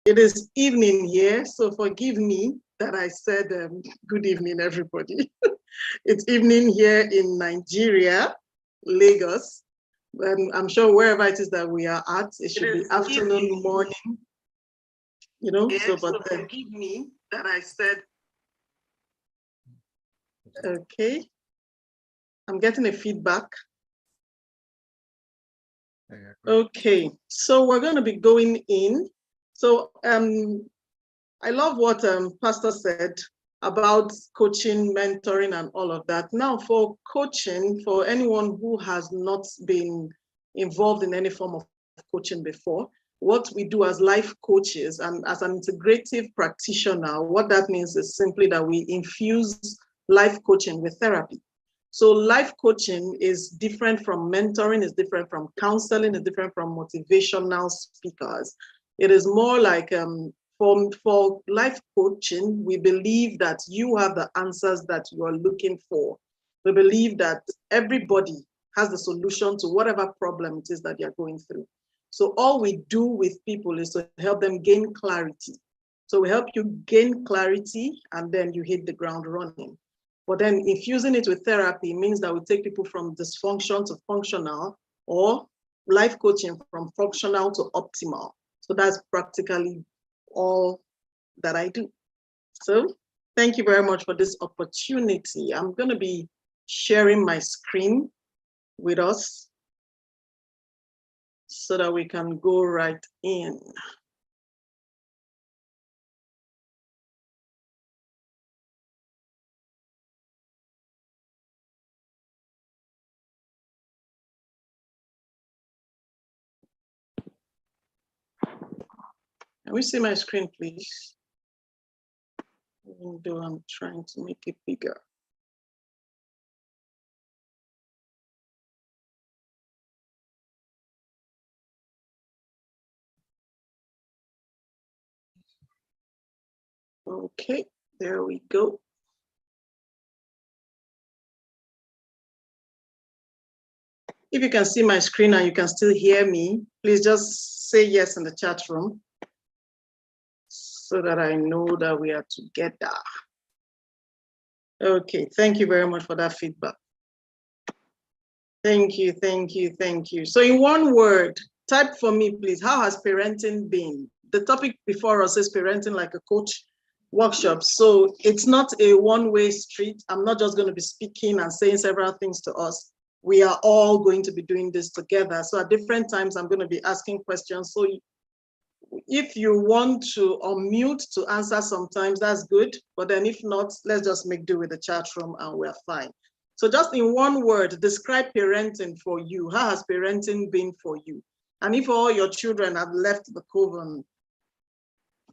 It is evening here, so forgive me that I said good evening, everybody. It's evening here in Nigeria, Lagos. And I'm sure wherever it is that we are at, it should be afternoon, morning, you know, so forgive me that I said, okay. I'm getting a feedback. Okay, so we're going to be going in. So I love what Pastor said about coaching, mentoring, and all of that. Now, for coaching, for anyone who has not been involved in any form of coaching before, what we do as life coaches and as an integrative practitioner, what that means is simply that we infuse life coaching with therapy. So life coaching is different from mentoring, is different from counseling, is different from motivational speakers. It is more like for life coaching, we believe that you have the answers that you are looking for. We believe that everybody has the solution to whatever problem it is that you're going through. So all we do with people is to help them gain clarity. So we help you gain clarity and then you hit the ground running. But then infusing it with therapy means that we take people from dysfunction to functional, or life coaching from functional to optimal. So that's practically all that I do. So thank you very much for this opportunity. I'm going to be sharing my screen with us so that we can go right in. Can we see my screen, please? Even though I'm trying to make it bigger. Okay, there we go. If you can see my screen and you can still hear me, please just say yes in the chat room so that I know that we are together. Okay, thank you very much for that feedback. Thank you, thank you, thank you. So in one word, type for me, please. How has parenting been? The topic before us is parenting like a coach workshop. So it's not a one-way street. I'm not just going to be speaking and saying several things to us. We are all going to be doing this together. So at different times, I'm going to be asking questions. So if you want to unmute to answer sometimes, that's good. But then if not, let's just make do with the chat room and we're fine. So just in one word, describe parenting for you. How has parenting been for you? And if all your children have left the coven,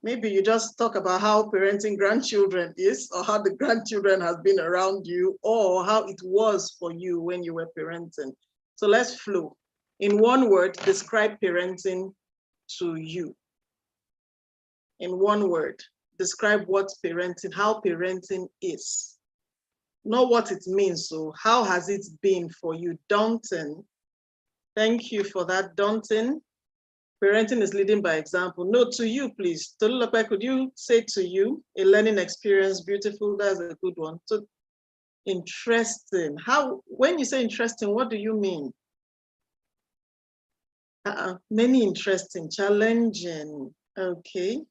maybe you just talk about how parenting grandchildren is, or how the grandchildren has been around you, or how it was for you when you were parenting. So let's flow. In one word, describe parenting to you. In one word, describe what parenting, how parenting is. Not what it means, so how has it been for you? Daunting. Thank you for that, daunting. Parenting is leading by example. No, to you, please. Tolulope, could you say to you, a learning experience, beautiful, that's a good one. So interesting. How, when you say interesting, what do you mean? Many interesting, challenging, okay.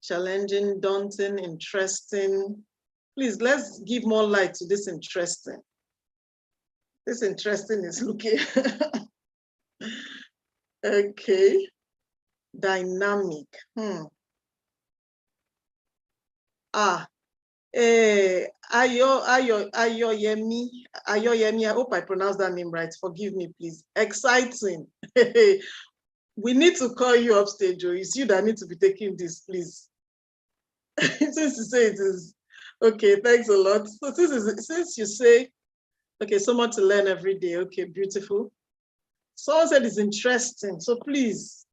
Challenging, daunting, interesting. Please, let's give more light to this interesting. This interesting is looking, okay. Dynamic, Ayoyemi, I hope I pronounced that name right. Forgive me, please. Exciting. We need to call you upstage, or it's you that need to be taking this, please. Since you say it is, okay, thanks a lot. So since you say, okay, so much to learn every day, okay, beautiful. Someone said it's interesting, so please,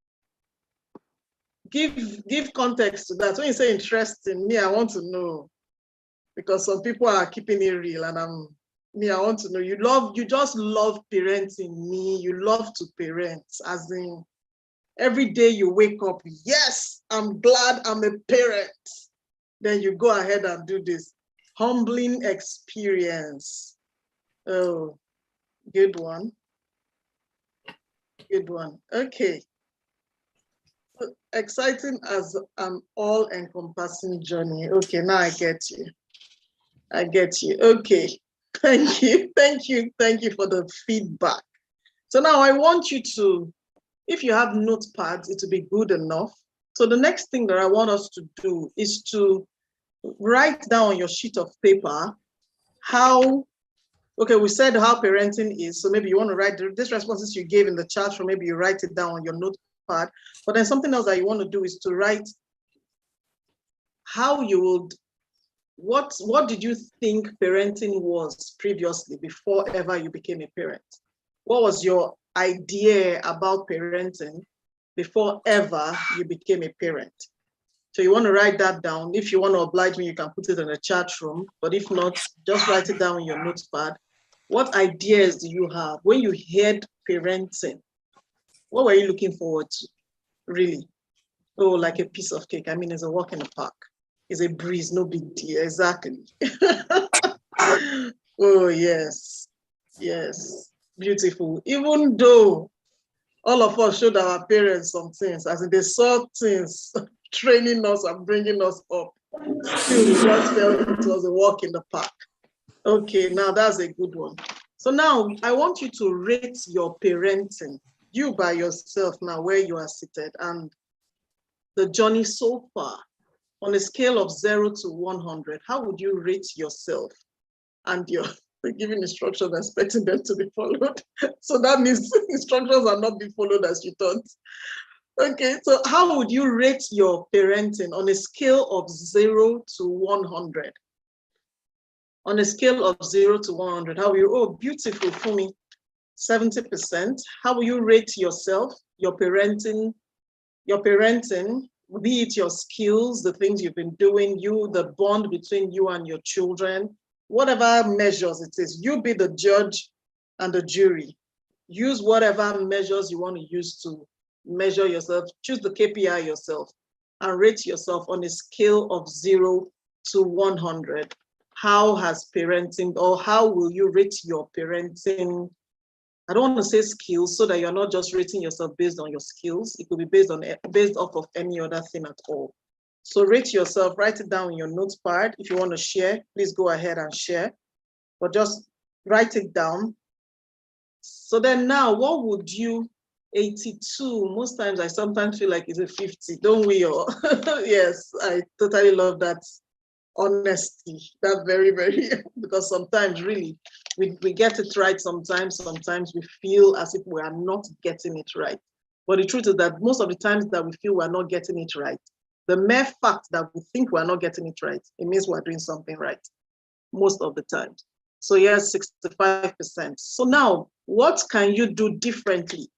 give context to that. When you say interesting, me, I want to know, because some people are keeping it real, and I want to know. You just love parenting me. You love to parent, as in Every day you wake up, yes, I'm glad I'm a parent. Then you go ahead and do this. Humbling experience. Oh, good one. Good one. Okay. Exciting as an all-encompassing journey. Okay, now I get you. I get you. Okay. Thank you. Thank you. Thank you for the feedback. So now I want you to, if you have notepads, it will be good enough. So the next thing that I want us to do is to write down on your sheet of paper how, okay, we said how parenting is. So maybe you want to write these responses you gave in the chat, or maybe you write it down on your notepad. But then something else that you want to do is to write how you would, what did you think parenting was previously before ever you became a parent? What was your idea about parenting before ever you became a parent? So you want to write that down. If you want to oblige me, you can put it in the chat room. But if not, just write it down in your notepad. What ideas do you have when you heard parenting? What were you looking forward to, really? Oh, like a piece of cake. I mean, it's a walk in the park. It's a breeze, no big deal. Exactly. Oh, yes. Yes. Beautiful. Even though all of us showed our parents some things, as in they saw things training us and bringing us up, still we just felt it was a walk in the park. Okay, now that's a good one. So now I want you to rate your parenting, you by yourself now where you are seated, and the journey so far. On a scale of 0 to 100, how would you rate yourself and your giving instructions, expecting them to be followed? So that means instructions are not being followed as you thought. Okay, so how would you rate your parenting on a scale of 0 to 100? On a scale of 0 to 100, how will you, oh, beautiful, for me, 70%. How will you rate yourself, your parenting, be it your skills, the things you've been doing, the bond between you and your children, whatever measures it is, you be the judge and the jury. Use whatever measures you want to use to measure yourself. Choose the KPI yourself and rate yourself on a scale of 0 to 100. How has parenting, or how will you rate your parenting? I don't want to say skills, so that you're not just rating yourself based on your skills. It could be based off of any other thing at all. So rate yourself, write it down in your notepad. If you want to share, please go ahead and share, but just write it down. So then now, what would you, 82, most times I sometimes feel like it's a 50, don't we all? Yes, I totally love that honesty, that very, very, because sometimes really, we get it right sometimes we feel as if we are not getting it right. But the truth is that most of the times that we feel we're not getting it right, the mere fact that we think we're not getting it right, it means we're doing something right, most of the time. So yes, 65%. So now, what can you do differently?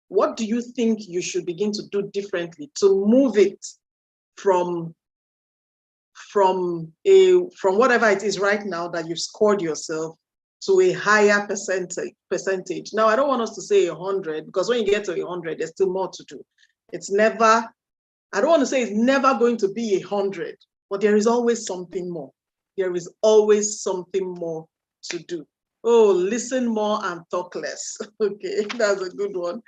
What do you think you should begin to do differently to move it from whatever it is right now that you've scored yourself to a higher percentage? Now, I don't want us to say 100, because when you get to 100, there's still more to do. It's never, I don't want to say it's never going to be 100, but there is always something more. There is always something more to do. Oh, listen more and talk less. Okay, that's a good one.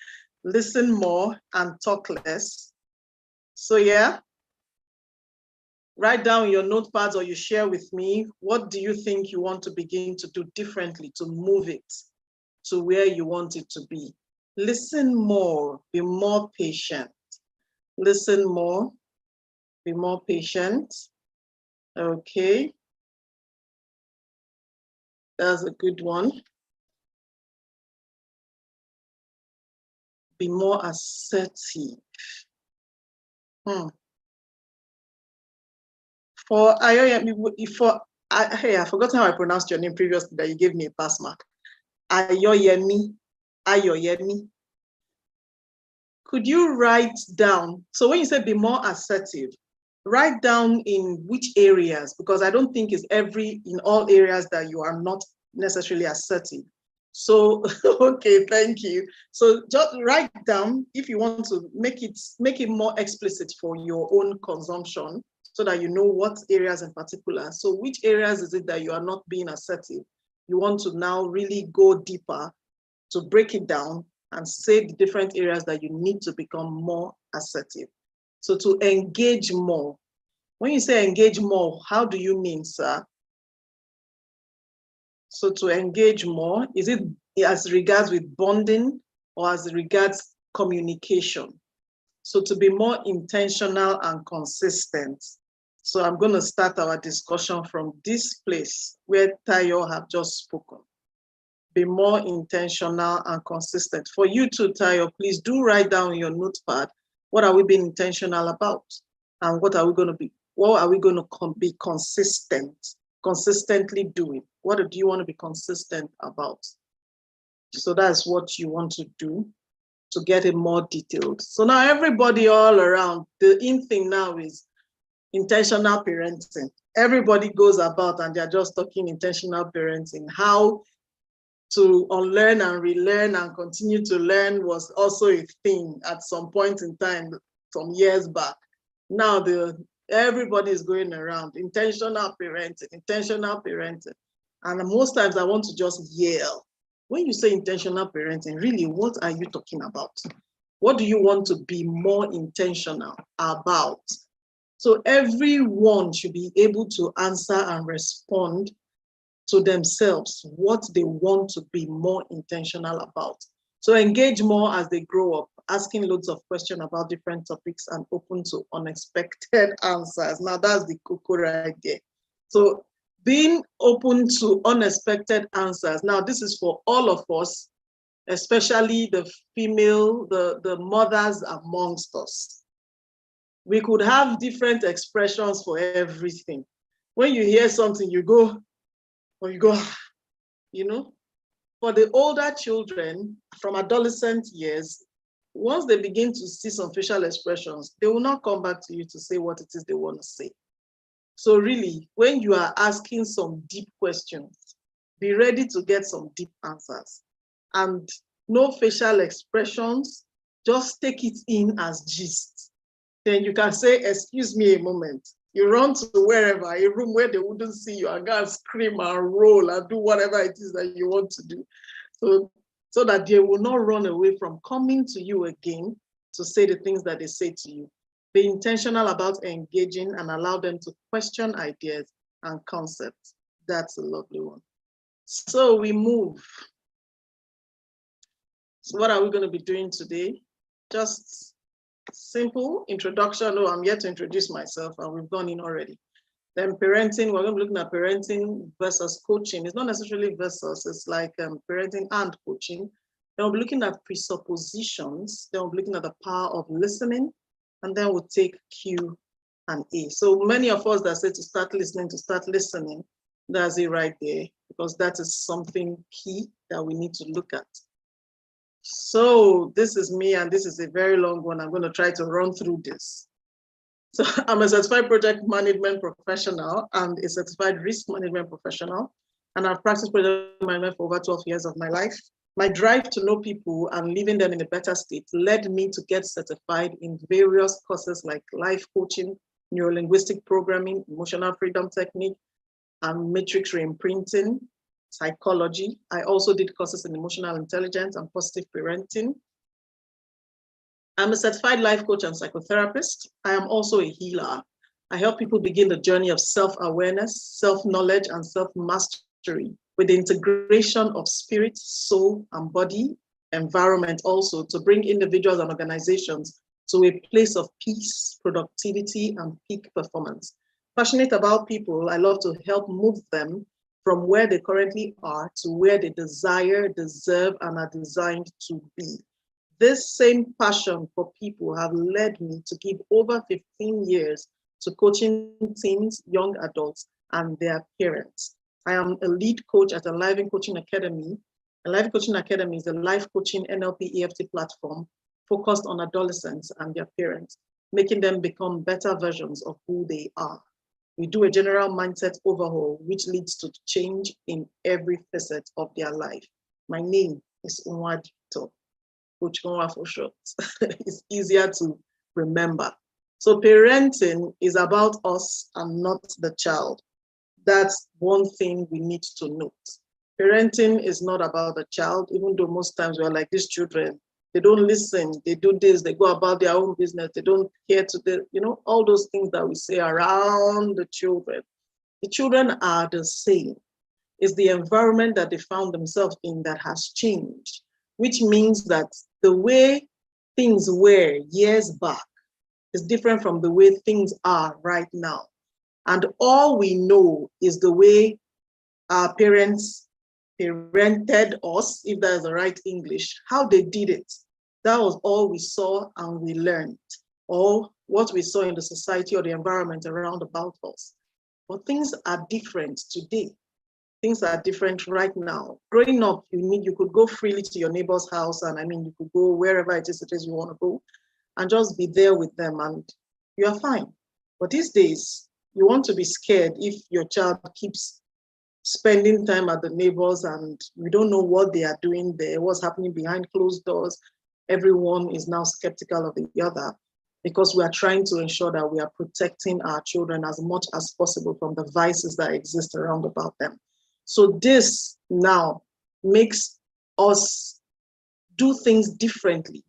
Listen more and talk less. So yeah, write down your notepads, or you share with me, what do you think you want to begin to do differently to move it to where you want it to be? Listen more, be more patient. Listen more, be more patient. Okay. That's a good one. Be more assertive. For hey, I forgot how I pronounced your name previously that you gave me a pass mark. Ayoyemi. Could you write down, so when you say be more assertive, write down in which areas, because I don't think it's in all areas that you are not necessarily assertive. So, okay, thank you. So just write down if you want to make it more explicit for your own consumption so that you know what areas in particular. So which areas is it that you are not being assertive? You want to now really go deeper to break it down and say the different areas that you need to become more assertive. So to engage more. When you say engage more, how do you mean, sir? So to engage more, is it as regards with bonding or as regards communication? So to be more intentional and consistent. So I'm going to start our discussion from this place where Tayo have just spoken. Be more intentional and consistent. For you too, Tayo, please do write down in your notepad, what are we being intentional about? And what are we going to be consistently doing? What do you want to be consistent about? So that's what you want to do to get it more detailed. So now everybody all around, the in thing now is intentional parenting. Everybody goes about and they're just talking intentional parenting. How to unlearn and relearn and continue to learn was also a thing at some point in time, some years back. Now everybody is going around intentional parenting. And most times I want to just yell. When you say intentional parenting, really, what are you talking about? What do you want to be more intentional about? So everyone should be able to answer and respond to themselves what they want to be more intentional about. So engage more as they grow up, asking loads of questions about different topics and open to unexpected answers. Now that's the cocoa right there. So being open to unexpected answers. Now this is for all of us, especially the female, the mothers amongst us. We could have different expressions for everything. When you hear something, you go, you know. For the older children from adolescent years, once they begin to see some facial expressions, they will not come back to you to say what it is they want to say. So really, when you are asking some deep questions, be ready to get some deep answers. And no facial expressions, just take it in as gist. Then you can say, excuse me a moment. You run to wherever, a room where they wouldn't see you, and go and scream and roll and do whatever it is that you want to do. So that they will not run away from coming to you again to say the things that they say to you. Be intentional about engaging and allow them to question ideas and concepts. That's a lovely one. So we move. So what are we going to be doing today? Just simple introduction. Oh, I'm yet to introduce myself and we've gone in already. Then parenting, we're going to be looking at parenting versus coaching. It's not necessarily versus, it's like parenting and coaching. Then we'll be looking at presuppositions. Then we'll be looking at the power of listening. And then we'll take Q and A. So many of us that say to start listening, to start listening, that's it right there, because that is something key that we need to look at. So this is me, and this is a very long one. I'm going to try to run through this. So I'm a certified project management professional and a certified risk management professional, and I've practiced project management for over 12 years of my life. My drive to know people and leaving them in a better state led me to get certified in various courses like life coaching, neurolinguistic programming, emotional freedom technique, and matrix reimprinting, psychology. I also did courses in emotional intelligence and positive parenting. I'm a certified life coach and psychotherapist. I am also a healer. I help people begin the journey of self-awareness, self-knowledge, and self-mastery with the integration of spirit, soul, and body, environment also, to bring individuals and organizations to a place of peace, productivity, and peak performance. Passionate about people, I love to help move them from where they currently are to where they desire, deserve, and are designed to be. This same passion for people have led me to give over 15 years to coaching teens, young adults, and their parents. I am a lead coach at Enliven Coaching Academy. Enliven Coaching Academy is a life coaching NLP EFT platform focused on adolescents and their parents, making them become better versions of who they are. We do a general mindset overhaul, which leads to change in every facet of their life. My name is Nwadiuto, Coach Nwa for short. It's easier to remember. So parenting is about us and not the child. That's one thing we need to note. Parenting is not about the child, even though most times we're like these children, they don't listen, they do this, they go about their own business, they don't care to the, all those things that we say around the children. The children are the same. It's the environment that they found themselves in that has changed, which means that the way things were years back is different from the way things are right now. And all we know is the way our parents parented us, if that is the right English, how they did it. That was all we saw and we learned, or what we saw in the society or the environment around about us. But things are different today. Things are different right now. Growing up, you could go freely to your neighbor's house, and you could go wherever it is you want to go, and just be there with them, and you're fine. But these days, you want to be scared if your child keeps spending time at the neighbors and we don't know what they are doing there, what's happening behind closed doors. Everyone is now skeptical of the other because we are trying to ensure that we are protecting our children as much as possible from the vices that exist around about them. So this now makes us do things differently.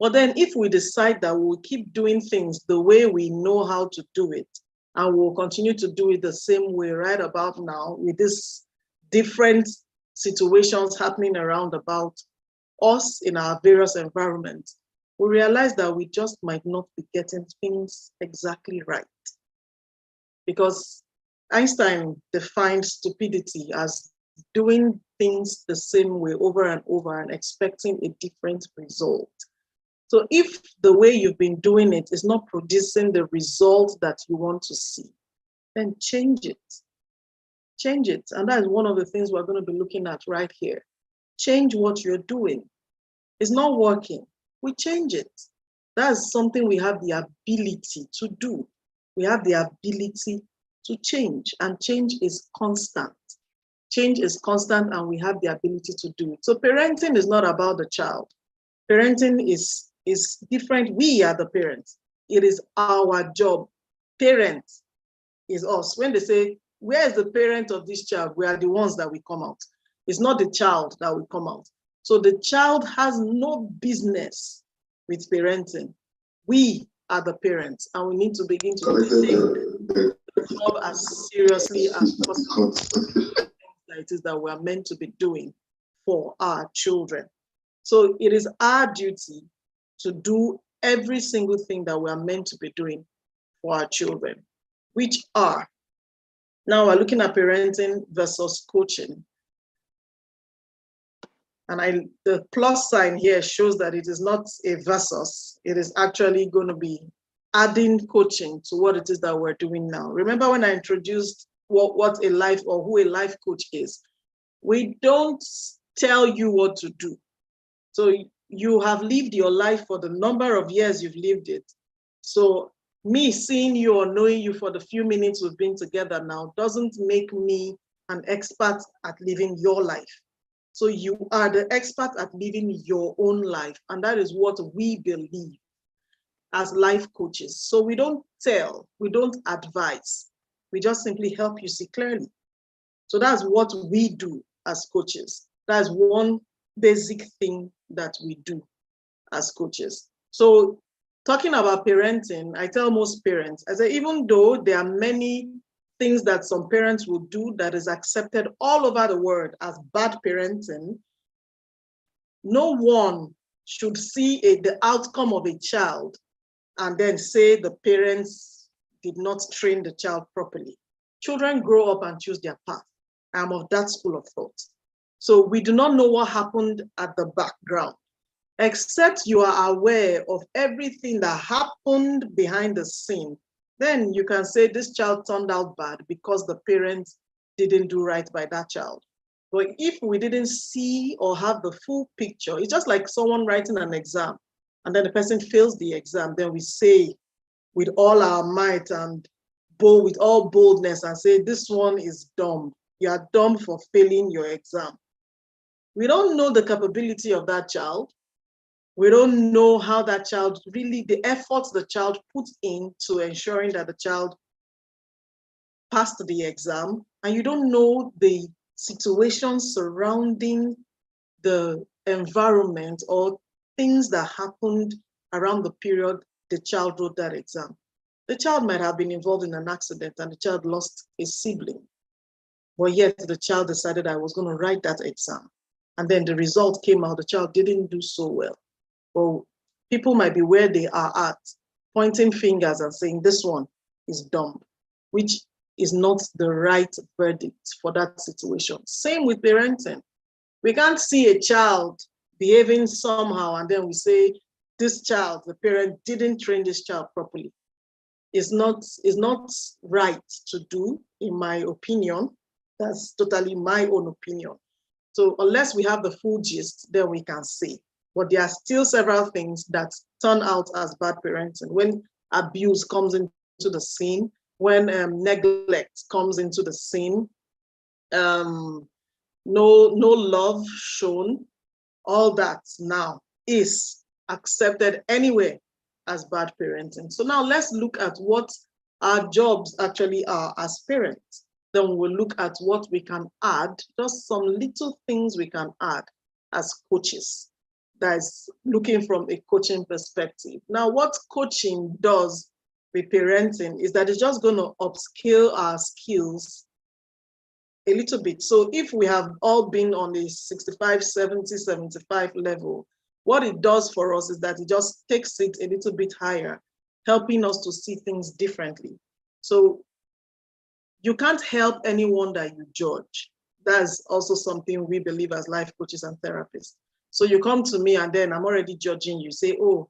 But then if we decide that we'll keep doing things the way we know how to do it, and we'll continue to do it the same way right about now with these different situations happening around about us in our various environments, we realize that we just might not be getting things exactly right. Because Einstein defined stupidity as doing things the same way over and over and expecting a different result. So if the way you've been doing it is not producing the result that you want to see, then change it. Change it. And that is one of the things we're going to be looking at right here. Change what you're doing. It's not working. We change it. That's something we have the ability to do. We have the ability to change, and change is constant. Change is constant, and we have the ability to do it. So parenting is not about the child. Parenting is different. We are the parents. It is our job. Parent is us. When they say, where is the parent of this child? We are the ones that will come out. It's not the child that will come out. So the child has no business with parenting. We are the parents, and we need to begin to take the job as seriously as possible. That it is that we are meant to be doing for our children. So it is our duty to do every single thing that we are meant to be doing for our children, which are, now we're looking at parenting versus coaching. And the plus sign here shows that it is not a versus, it is actually going to be adding coaching to what it is that we're doing now. Remember when I introduced what a life or who a life coach is? We don't tell you what to do. So you have lived your life for the number of years you've lived it. So me seeing you or knowing you for the few minutes we've been together now doesn't make me an expert at living your life. So you are the expert at living your own life. And that is what we believe as life coaches. So we don't tell, we don't advise. We just simply help you see clearly. So that's what we do as coaches. That's one basic thing that we do as coaches. So talking about parenting, I tell most parents, I say, even though there are many things that some parents will do that is accepted all over the world as bad parenting, no one should see the outcome of a child and then say the parents did not train the child properly. Children grow up and choose their path. I'm of that school of thought. So we do not know what happened at the background, except you are aware of everything that happened behind the scene. Then you can say this child turned out bad because the parents didn't do right by that child. But if we didn't see or have the full picture, it's just like someone writing an exam and then the person fails the exam, then we say with all our might and with all boldness and say, this one is dumb. You are dumb for failing your exam. We don't know the capability of that child. We don't know how that child really, the efforts the child put into ensuring that the child passed the exam, and you don't know the situations surrounding the environment or things that happened around the period the child wrote that exam. The child might have been involved in an accident and the child lost a sibling, but yet the child decided I was going to write that exam. And then the result came out, the child didn't do so well. Well, people might be where they are at, pointing fingers and saying, this one is dumb, which is not the right verdict for that situation. Same with parenting. We can't see a child behaving somehow and then we say, this child, the parent didn't train this child properly. It's not right to do, in my opinion. That's totally my own opinion. So unless we have the full gist, then we can say. But there are still several things that turn out as bad parenting. When abuse comes into the scene, when neglect comes into the scene, no love shown, all that now is accepted anyway as bad parenting. So now let's look at what our jobs actually are as parents. Then we'll look at what we can add, just some little things we can add as coaches. That's looking from a coaching perspective. Now, what coaching does with parenting is that it's just going to upskill our skills a little bit. So if we have all been on the 65, 70, 75 level, what it does for us is that it just takes it a little bit higher, helping us to see things differently. So you can't help anyone that you judge. That's also something we believe as life coaches and therapists. So you come to me and then I'm already judging you. Say, oh,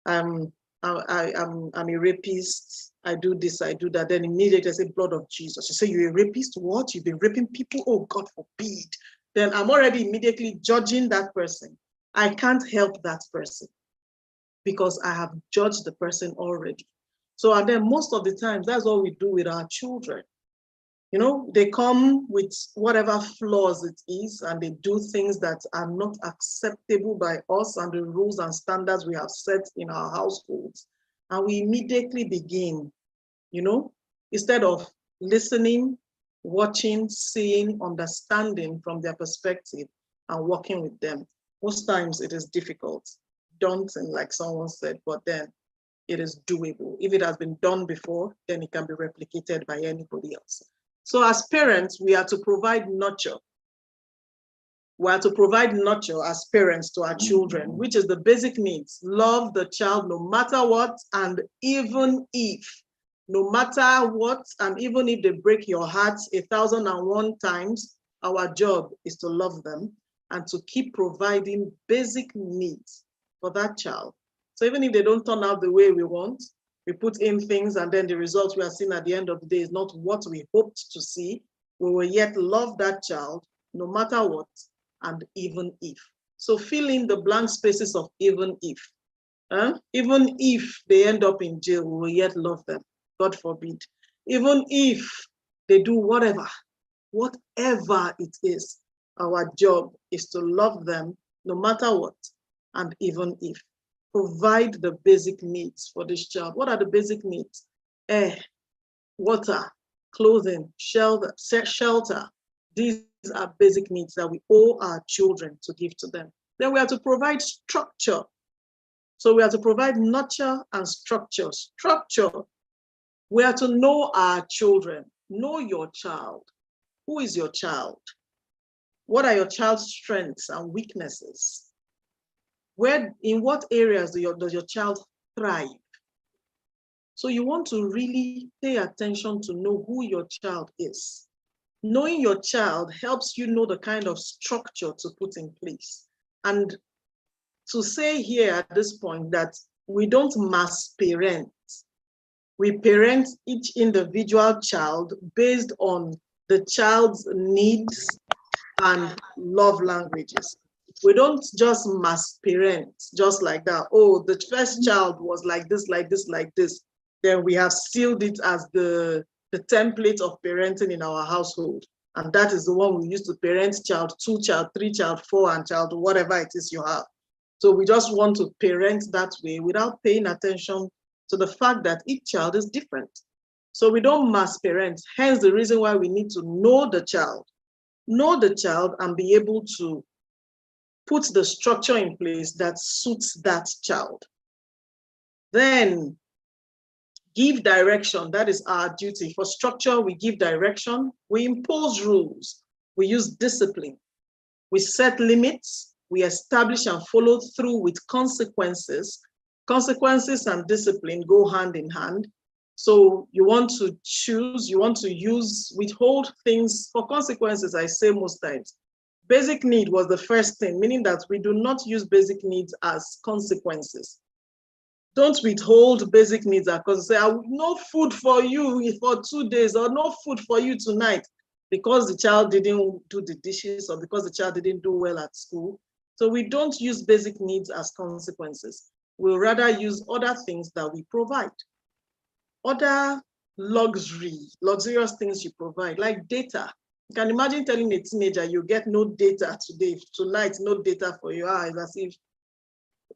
I'm a rapist. I do this, I do that. Then immediately I say, blood of Jesus. You say, you're a rapist? What? You've been raping people? Oh, God forbid. Then I'm already immediately judging that person. I can't help that person because I have judged the person already. So, and then most of the times, that's what we do with our children. You know, they come with whatever flaws it is, and they do things that are not acceptable by us and the rules and standards we have set in our households. And we immediately begin, you know, instead of listening, watching, seeing, understanding from their perspective and working with them. Most times it is difficult, daunting, like someone said, but then it is doable. If it has been done before, then it can be replicated by anybody else. So as parents, we are to provide nurture. We are to provide nurture as parents to our children, which is the basic needs. Love the child no matter what, and even if, no matter what, and even if they break your heart 1,001 times, our job is to love them and to keep providing basic needs for that child. So even if they don't turn out the way we want, we put in things and then the results we are seeing at the end of the day is not what we hoped to see. We will yet love that child no matter what and even if. So fill in the blank spaces of even if. Even if they end up in jail, we will yet love them, God forbid. Even if they do whatever it is, our job is to love them no matter what and even if. Provide the basic needs for this child. What are the basic needs? Air, water, clothing, shelter. These are basic needs that we owe our children to give to them. Then we have to provide structure. So we have to provide nurture and structure. Structure, we have to know our children. Know your child. Who is your child? What are your child's strengths and weaknesses? In what areas does your child thrive? So you want to really pay attention to know who your child is. Knowing your child helps you know the kind of structure to put in place. And to say here at this point that we don't mass parent. We parent each individual child based on the child's needs and love languages. We don't just mass parent just like that. Oh, the first child was like this, like this, like this. Then we have sealed it as the template of parenting in our household. And that is the one we use to parent child 2, child 3, child 4, and child whatever it is you have. So we just want to parent that way without paying attention to the fact that each child is different. So we don't mass parent. Hence the reason why we need to know the child and be able to put the structure in place that suits that child. Then give direction. That is our duty. For structure, we give direction. We impose rules. We use discipline. We set limits. We establish and follow through with consequences. Consequences and discipline go hand in hand. So you want to choose, you want to withhold things for consequences, I say most times. Basic need was the first thing, meaning that we do not use basic needs as consequences. Don't withhold basic needs because say, no food for you for 2 days, or no food for you tonight, because the child didn't do the dishes or because the child didn't do well at school. So we don't use basic needs as consequences. We'll rather use other things that we provide. Other luxurious things you provide, like data. You can imagine telling a teenager, you get no data today, tonight, no data for you. It's as if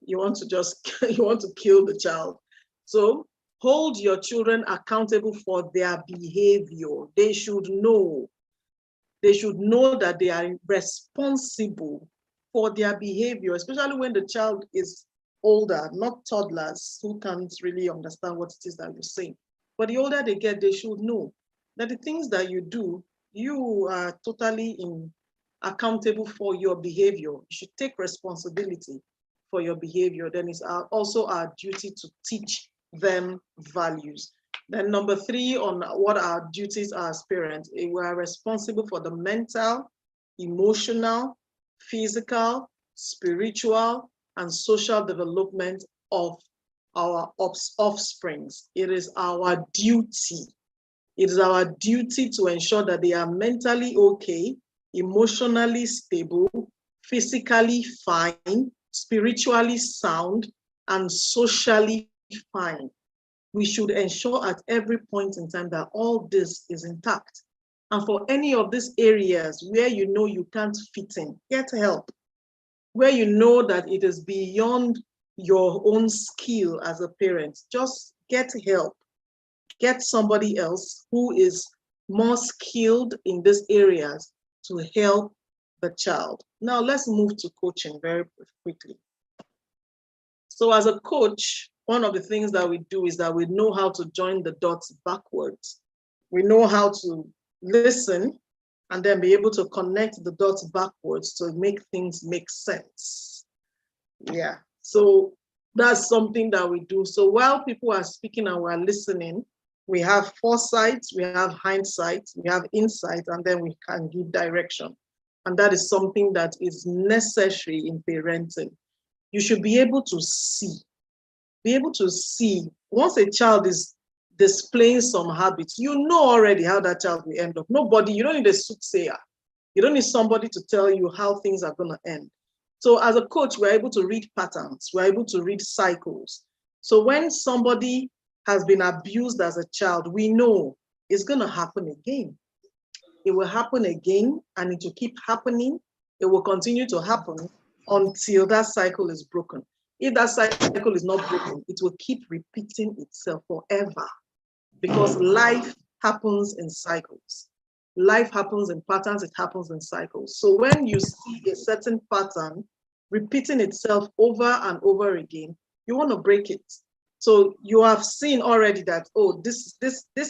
you want to kill the child. So hold your children accountable for their behavior. They should know that they are responsible for their behavior, especially when the child is older, not toddlers who can't really understand what it is that you're saying. But the older they get, they should know that the things that you do, you are totally accountable for your behavior. You should take responsibility for your behavior. Then it's also our duty to teach them values. Then number 3 on what our duties are as parents, we are responsible for the mental, emotional, physical, spiritual, and social development of our offsprings. It is our duty. It is our duty to ensure that they are mentally okay, emotionally stable, physically fine, spiritually sound, and socially fine. We should ensure at every point in time that all this is intact. And for any of these areas where you know you can't fit in, get help. Where you know that it is beyond your own skill as a parent, just get help. Get somebody else who is more skilled in these areas to help the child. Now let's move to coaching very quickly. So as a coach, one of the things that we do is that we know how to join the dots backwards. We know how to listen and then be able to connect the dots backwards to make things make sense. Yeah, so that's something that we do. So while people are speaking and we're listening, we have foresight, we have hindsight, we have insight, and then we can give direction. And that is something that is necessary in parenting. You should be able to see. Be able to see. Once a child is displaying some habits, you know already how that child will end up. You don't need a soothsayer. You don't need somebody to tell you how things are going to end. So as a coach, we're able to read patterns. We're able to read cycles. So when somebody has been abused as a child, we know it's going to happen again. It will happen again, and it will keep happening. It will continue to happen until that cycle is broken. If that cycle is not broken, it will keep repeating itself forever, because life happens in cycles. Life happens in patterns, it happens in cycles. So when you see a certain pattern repeating itself over and over again, you want to break it. So you have seen already that, oh, this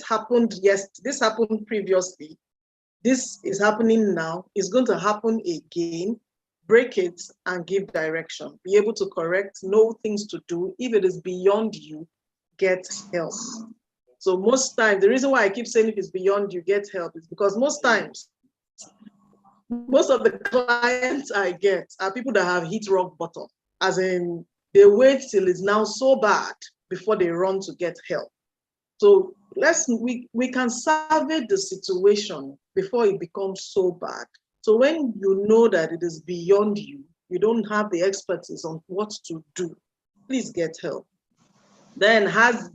happened this happened previously. This is happening now. It's going to happen again. Break it and give direction. Be able to correct, know things to do. If it is beyond you, get help. So most times, the reason why I keep saying if it's beyond you, get help is because most times, most of the clients I get are people that have hit rock bottom, as in they wait till it's now so bad before they run to get help. So we can salvage the situation before it becomes so bad. So when you know that it is beyond you, you don't have the expertise on what to do, please get help. Then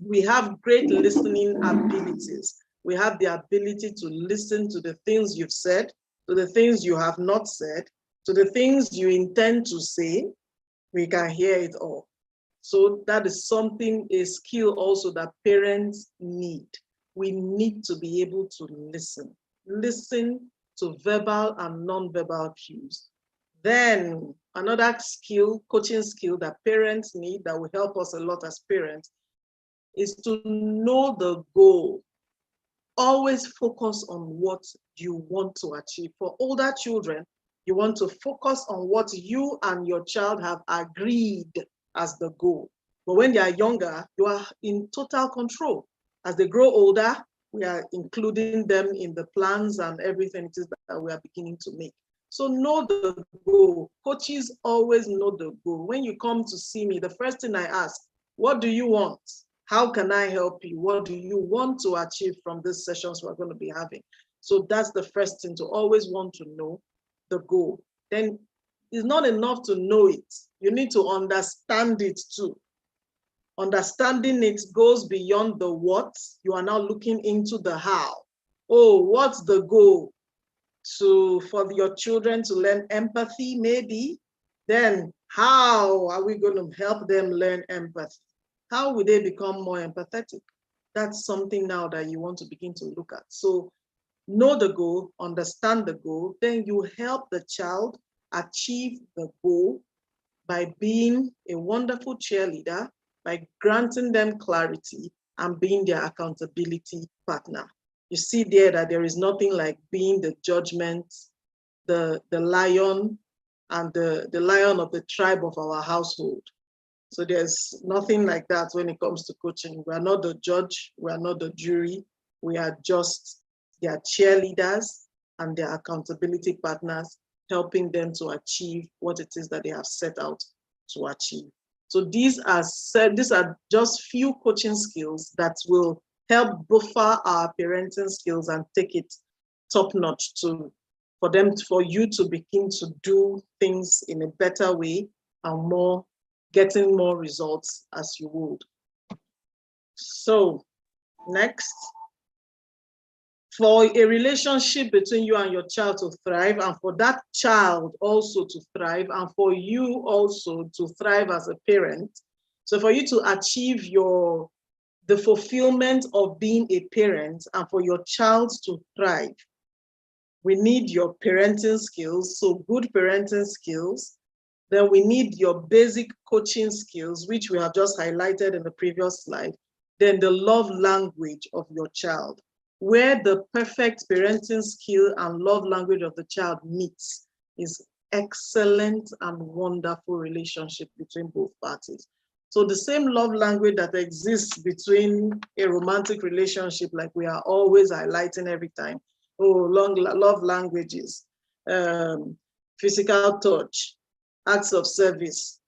we have great listening abilities. We have the ability to listen to the things you've said, to the things you have not said, to the things you intend to say. We can hear it all. So that is something, a skill also that parents need. We need to be able to listen. Listen to verbal and non-verbal cues. Then another skill, coaching skill that parents need that will help us a lot as parents is to know the goal. Always focus on what you want to achieve. For older children, you want to focus on what you and your child have agreed as the goal. But when they are younger, you are in total control. As they grow older, we are including them in the plans and everything it is that we are beginning to make. So know the goal. Coaches always know the goal. When you come to see me, the first thing I ask, what do you want? How can I help you? What do you want to achieve from these sessions we're going to be having? So that's the first thing, to always want to know the goal. Then it's not enough to know it. You need to understand it too. Understanding it goes beyond the what. You are now looking into the how. Oh, what's the goal? For your children to learn empathy, maybe. Then how are we going to help them learn empathy? How will they become more empathetic? That's something now that you want to begin to look at. So know the goal, understand the goal, then you help the child achieve the goal by being a wonderful cheerleader, by granting them clarity and being their accountability partner. You see there that there is nothing like being the judgment, the lion, and the lion of the tribe of our household. So there's nothing like that when it comes to coaching. We are not the judge, we are not the jury, we are just their cheerleaders and their accountability partners, helping them to achieve what it is that they have set out to achieve. So these are just few coaching skills that will help buffer our parenting skills and take it top notch for you to begin to do things in a better way and getting more results as you would. So next, for a relationship between you and your child to thrive, and for that child also to thrive, and for you also to thrive as a parent, so for you to achieve the fulfillment of being a parent and for your child to thrive, we need your parenting skills, so good parenting skills. Then we need your basic coaching skills, which we have just highlighted in the previous slide. Then the love language of your child, where the perfect parenting skill and love language of the child meets is excellent and wonderful relationship between both parties. So the same love language that exists between a romantic relationship, like we are always highlighting every time, love languages, physical touch, acts of service,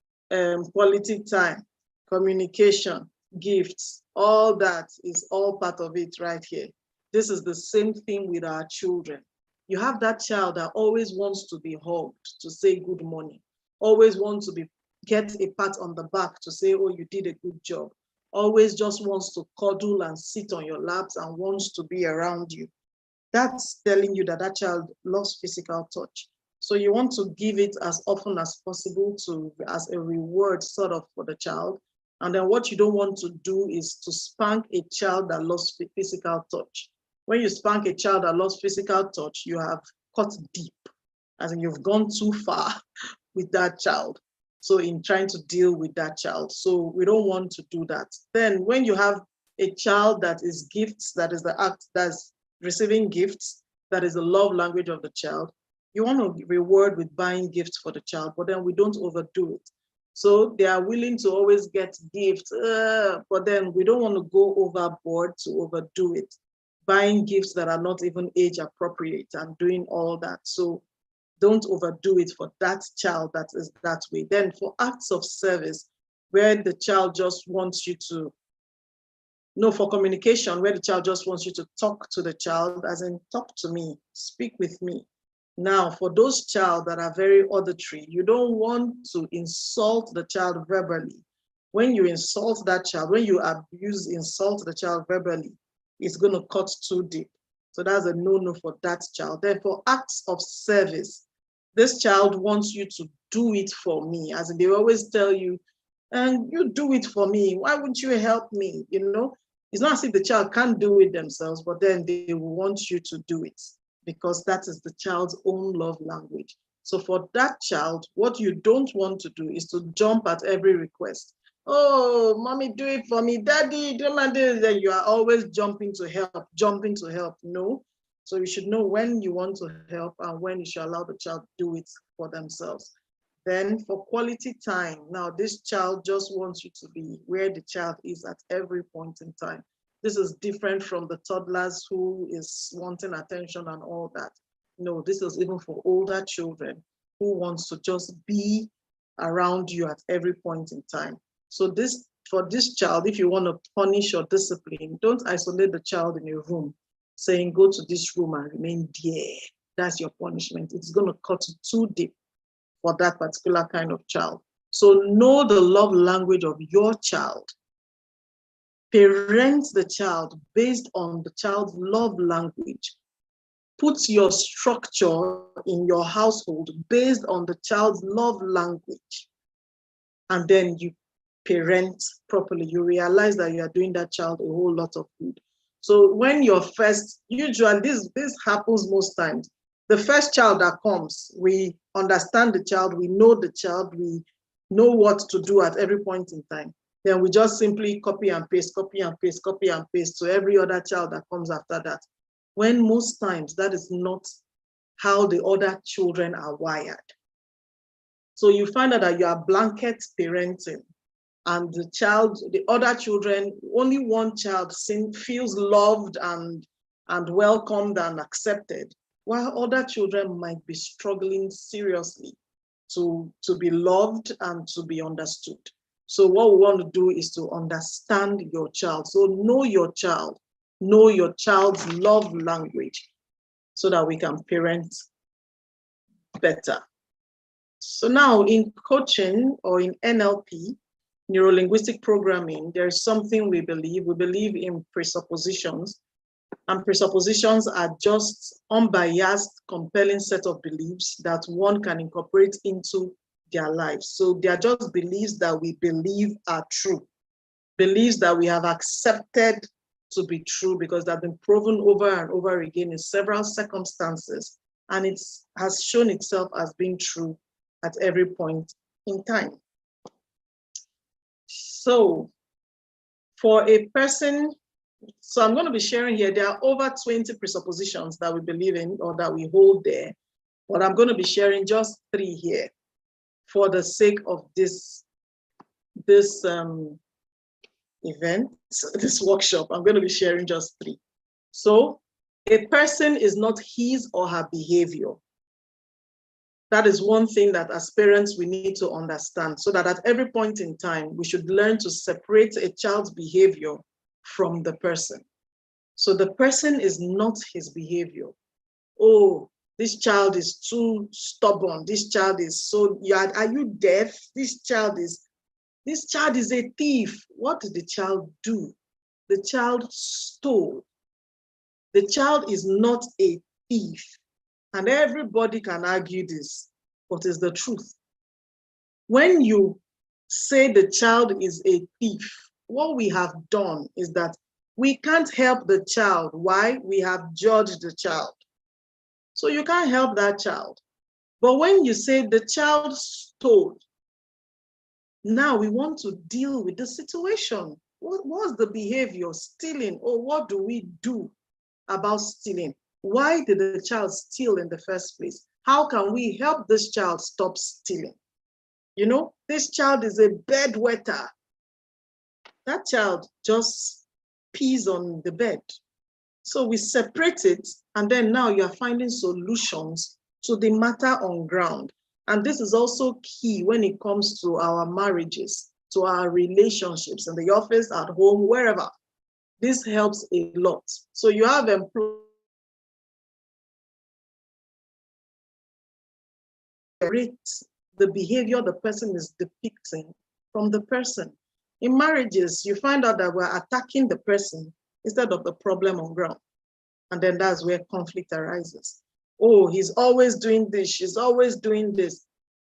quality time, communication, gifts, all that is all part of it right here. This is the same thing with our children. You have that child that always wants to be hugged, to say good morning, always wants to get a pat on the back to say, oh, you did a good job, always just wants to cuddle and sit on your laps and wants to be around you. That's telling you that that child loves physical touch. So you want to give it as often as possible as a reward sort of for the child. And then what you don't want to do is to spank a child that loves physical touch. When you spank a child that loves physical touch, you have cut deep, as in you've gone too far with that child. So in trying to deal with that child. So we don't want to do that. Then when you have a child that is gifts, that is the act that's receiving gifts, that is the love language of the child, you want to reward with buying gifts for the child, but then we don't overdo it. So they are willing to always get gifts, but then we don't want to go overboard to overdo it. Buying gifts that are not even age appropriate and doing all that. So don't overdo it for that child that is that way. Then for acts of service, where the child just wants you to, for communication, where the child just wants you to talk to the child, as in talk to me, speak with me. Now, for those child that are very auditory, you don't want to insult the child verbally. When you insult that child, when you insult the child verbally, is going to cut too deep. So that's a no-no for that child. Therefore, acts of service. This child wants you to do it for me. As they always tell you, and you do it for me. Why wouldn't you help me? You know, it's not as if the child can't do it themselves, but then they will want you to do it because that is the child's own love language. So for that child, what you don't want to do is to jump at every request. Oh, mommy, do it for me. Daddy, do my this. Then you are always jumping to help, jumping to help. No. So you should know when you want to help and when you should allow the child to do it for themselves. Then for quality time, now this child just wants you to be where the child is at every point in time. This is different from the toddlers who is wanting attention and all that. No, this is even for older children who wants to just be around you at every point in time. So this, for this child, if you want to punish or discipline, don't isolate the child in your room saying, go to this room and remain there. That's your punishment. It's going to cut too deep for that particular kind of child. So know the love language of your child. Parent the child based on the child's love language. Put your structure in your household based on the child's love language. And then you parent properly. You realize that you are doing that child a whole lot of good. So when you're first, usually this happens most times. The first child that comes, we understand the child, we know the child, we know what to do at every point in time. Then we just simply copy and paste, copy and paste, copy and paste to every other child that comes after that. When most times that is not how the other children are wired. So you find out that you are blanket parenting and the child, the other children, only one child feels loved and welcomed and accepted, while other children might be struggling seriously to be loved and to be understood. So what we want to do is to understand your child. So know your child, know your child's love language so that we can parent better. So now in coaching or in NLP, neuro-linguistic programming, there is something we believe. We believe in presuppositions. And presuppositions are just unbiased, compelling set of beliefs that one can incorporate into their lives. So they are just beliefs that we believe are true, beliefs that we have accepted to be true because they've been proven over and over again in several circumstances, and it has shown itself as being true at every point in time. So for a person, so I'm going to be sharing here, there are over 20 presuppositions that we believe in or that we hold there, but I'm going to be sharing just 3 here for the sake of this event, this workshop. I'm going to be sharing just 3. So a person is not his or her behavior. That is one thing that as parents we need to understand, so that at every point in time, we should learn to separate a child's behavior from the person. So the person is not his behavior. Oh, this child is too stubborn. This child is so, are you deaf? This child is a thief. What did the child do? The child stole. The child is not a thief. And everybody can argue this, but it's the truth. When you say the child is a thief, what we have done is that we can't help the child. Why? We have judged the child. So you can't help that child. But when you say the child stole, now we want to deal with the situation. What was the behavior? Stealing, or what do we do about stealing? Why did the child steal in the first place? How can we help this child stop stealing? You know, this child is a bedwetter. That child just pees on the bed. So we separate it, and then now you are finding solutions to the matter on ground. And this is also key when it comes to our marriages, to our relationships in the office, at home, wherever. This helps a lot. So you have employees the behavior the person is depicting from the person. In marriages, you find out that we're attacking the person instead of the problem on ground. And then that's where conflict arises. Oh, he's always doing this, she's always doing this.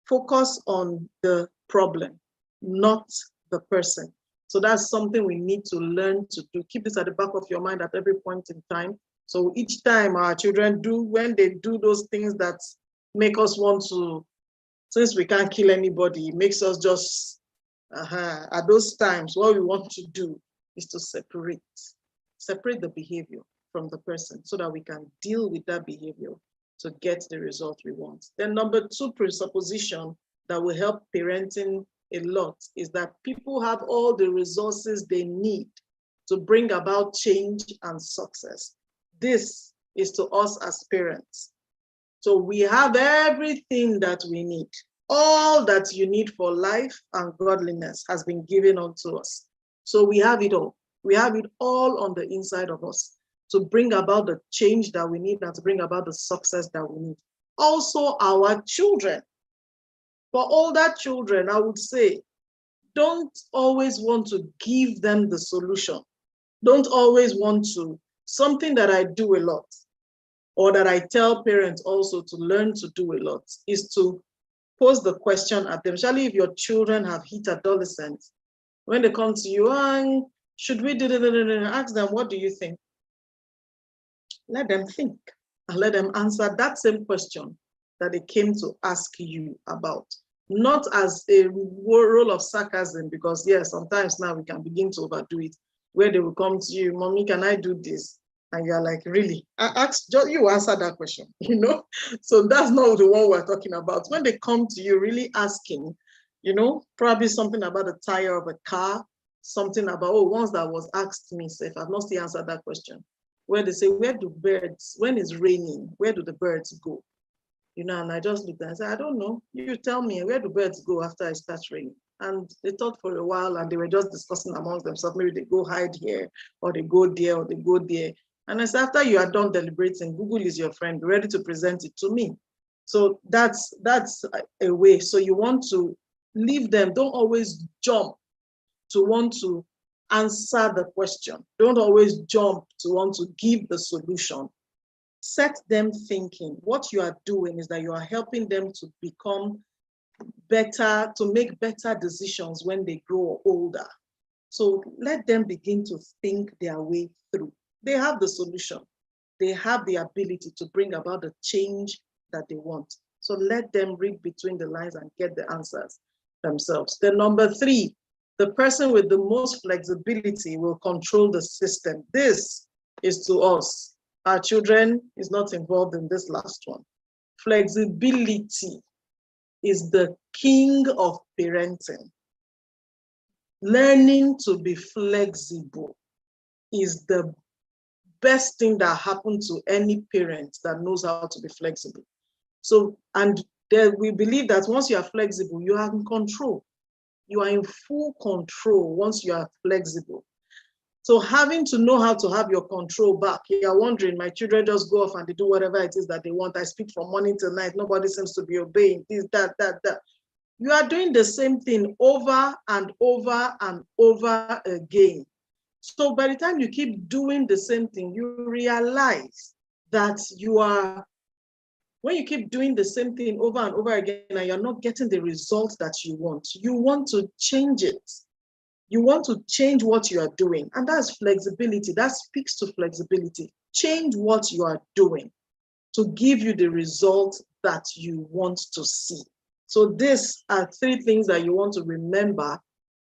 Focus on the problem, not the person. So that's something we need to learn to do. Keep this at the back of your mind at every point in time. So each time our children do, when they do those things that make us want to, since we can't kill anybody, it makes us just, at those times, what we want to do is to separate the behavior from the person so that we can deal with that behavior to get the result we want. Then number 2 presupposition that will help parenting a lot is that people have all the resources they need to bring about change and success. This is to us as parents. So we have everything that we need. All that you need for life and godliness has been given unto us. So we have it all. We have it all on the inside of us to bring about the change that we need and to bring about the success that we need. Also, our children. For older children, I would say, don't always want to give them the solution. Don't always want to. Something that I do a lot, or that I tell parents also to learn to do a lot, is to pose the question at them, especially if your children have hit adolescence. When they come to you, should we do it? Ask them, what do you think? Let them think and let them answer that same question that they came to ask you about. Not as a role of sarcasm, because yes, sometimes now we can begin to overdo it, where they will come to you, Mommy, can I do this? And you're like, really? You answer that question, So that's not the one we're talking about. When they come to you really asking, probably something about the tire of a car, something about, once that was asked me, if I've not still answered that question, where they say, where do birds, when it's raining, where do the birds go? And I just looked and said, I don't know. You tell me, where do birds go after it starts raining? And they thought for a while and they were just discussing amongst themselves, maybe they go hide here, or they go there, or they go there. And I said, after you are done deliberating, Google is your friend, be ready to present it to me. So that's a way. So you want to leave them, don't always jump to want to answer the question. Don't always jump to want to give the solution. Set them thinking. What you are doing is that you are helping them to become better, to make better decisions when they grow older. So let them begin to think their way through. They have the solution. They have the ability to bring about the change that they want. So let them read between the lines and get the answers themselves. Then number 3, the person with the most flexibility will control the system. This is to us. Our children is not involved in this last one. Flexibility is the king of parenting. Learning to be flexible is the best thing that happened to any parent that knows how to be flexible. So, and we believe that once you are flexible, you are in control. You are in full control once you are flexible. So having to know how to have your control back. You're wondering, my children just go off and they do whatever it is that they want. I speak from morning till night. Nobody seems to be obeying this, that. You are doing the same thing over and over and over again. So by the time you keep doing the same thing, you realize that when you keep doing the same thing over and over again and you're not getting the result that you want to change it. You want to change what you are doing. And that's flexibility. That speaks to flexibility. Change what you are doing to give you the result that you want to see. So these are 3 things that you want to remember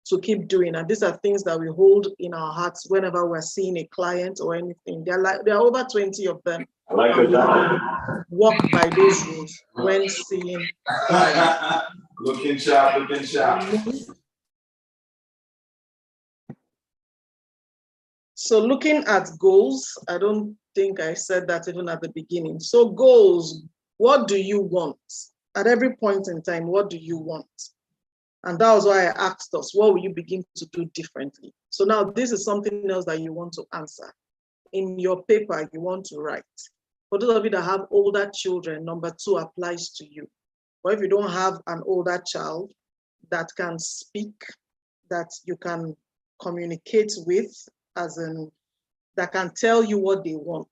to keep doing. And these are things that we hold in our hearts whenever we're seeing a client or anything. There are over 20 of them. I like that. Walk by those rules when seeing clients. Looking sharp, looking sharp. So looking at goals, I don't think I said that even at the beginning. So goals, what do you want? At every point in time, what do you want? And that was why I asked us, what will you begin to do differently? So now this is something else that you want to answer. In your paper, you want to write. For those of you that have older children, number 2 applies to you. Or if you don't have an older child that can speak, that you can communicate with, as in that can tell you what they want.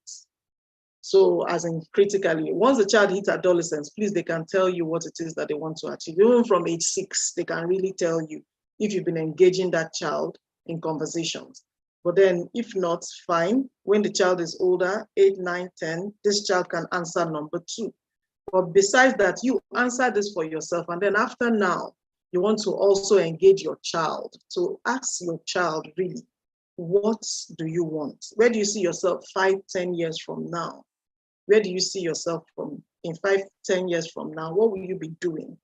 So as in critically, once the child hits adolescence, please, they can tell you what it is that they want to achieve. Even from age 6, they can really tell you if you've been engaging that child in conversations. But then if not, fine. When the child is older, 8, 9, 10, this child can answer number 2. But besides that, you answer this for yourself. And then after now, you want to also engage your child. So ask your child really, what do you want? Where do you see yourself 5, 10 years from now? Where do you see yourself in 5, 10 years from now? What will you be doing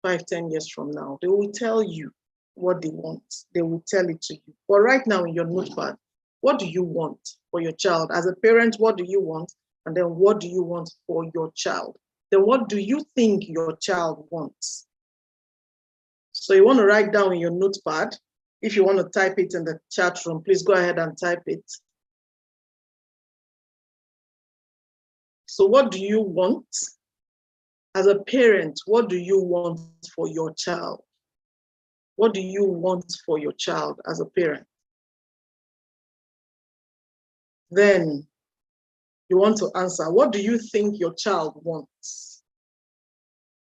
5, 10 years from now? They will tell you what they want. They will tell it to you. But right now in your notepad, what do you want for your child? As a parent, what do you want? And then what do you want for your child? Then what do you think your child wants? So you want to write down in your notepad. If you want to type it in the chat room, please go ahead and type it. So what do you want? As a parent, what do you want for your child? What do you want for your child as a parent? Then you want to answer, what do you think your child wants?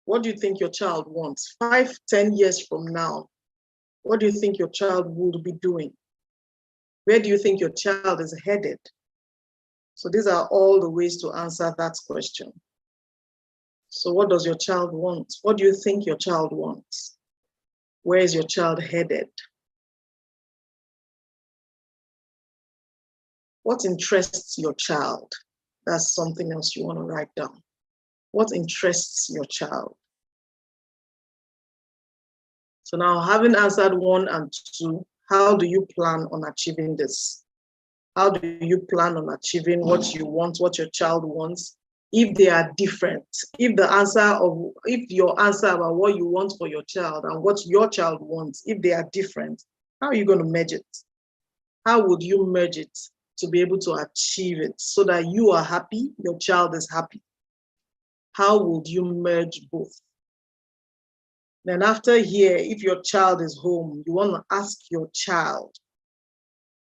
What do you think your child wants? 5, 10 years from now, what do you think your child would be doing? Where do you think your child is headed? So these are all the ways to answer that question. So what does your child want? What do you think your child wants? Where is your child headed? What interests your child? That's something else you want to write down. What interests your child? So now, having answered 1 and 2, how do you plan on achieving this? How do you plan on achieving what you want, what your child wants, if they are different? If your answer about what you want for your child and what your child wants, if they are different, how are you going to merge it? How would you merge it to be able to achieve it so that you are happy, your child is happy? How would you merge both? Then after here, if your child is home, you want to ask your child,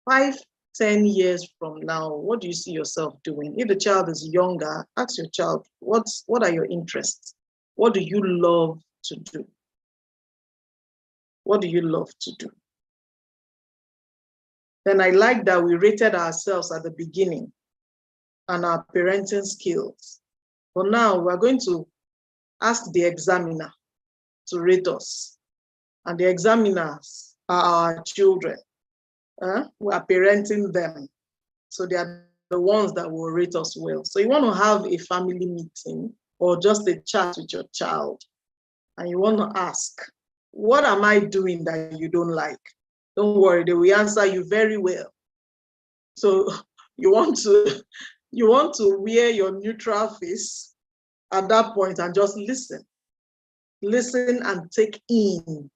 5, 10 years from now, what do you see yourself doing? If the child is younger, ask your child, what are your interests? What do you love to do? What do you love to do? Then I like that we rated ourselves at the beginning and our parenting skills. But now we're going to ask the examiner to rate us. And the examiners are our children. We are parenting them. So they are the ones that will rate us well. So you want to have a family meeting or just a chat with your child. And you want to ask, what am I doing that you don't like? Don't worry, they will answer you very well. So you want to wear your neutral face at that point and just listen. Listen and take in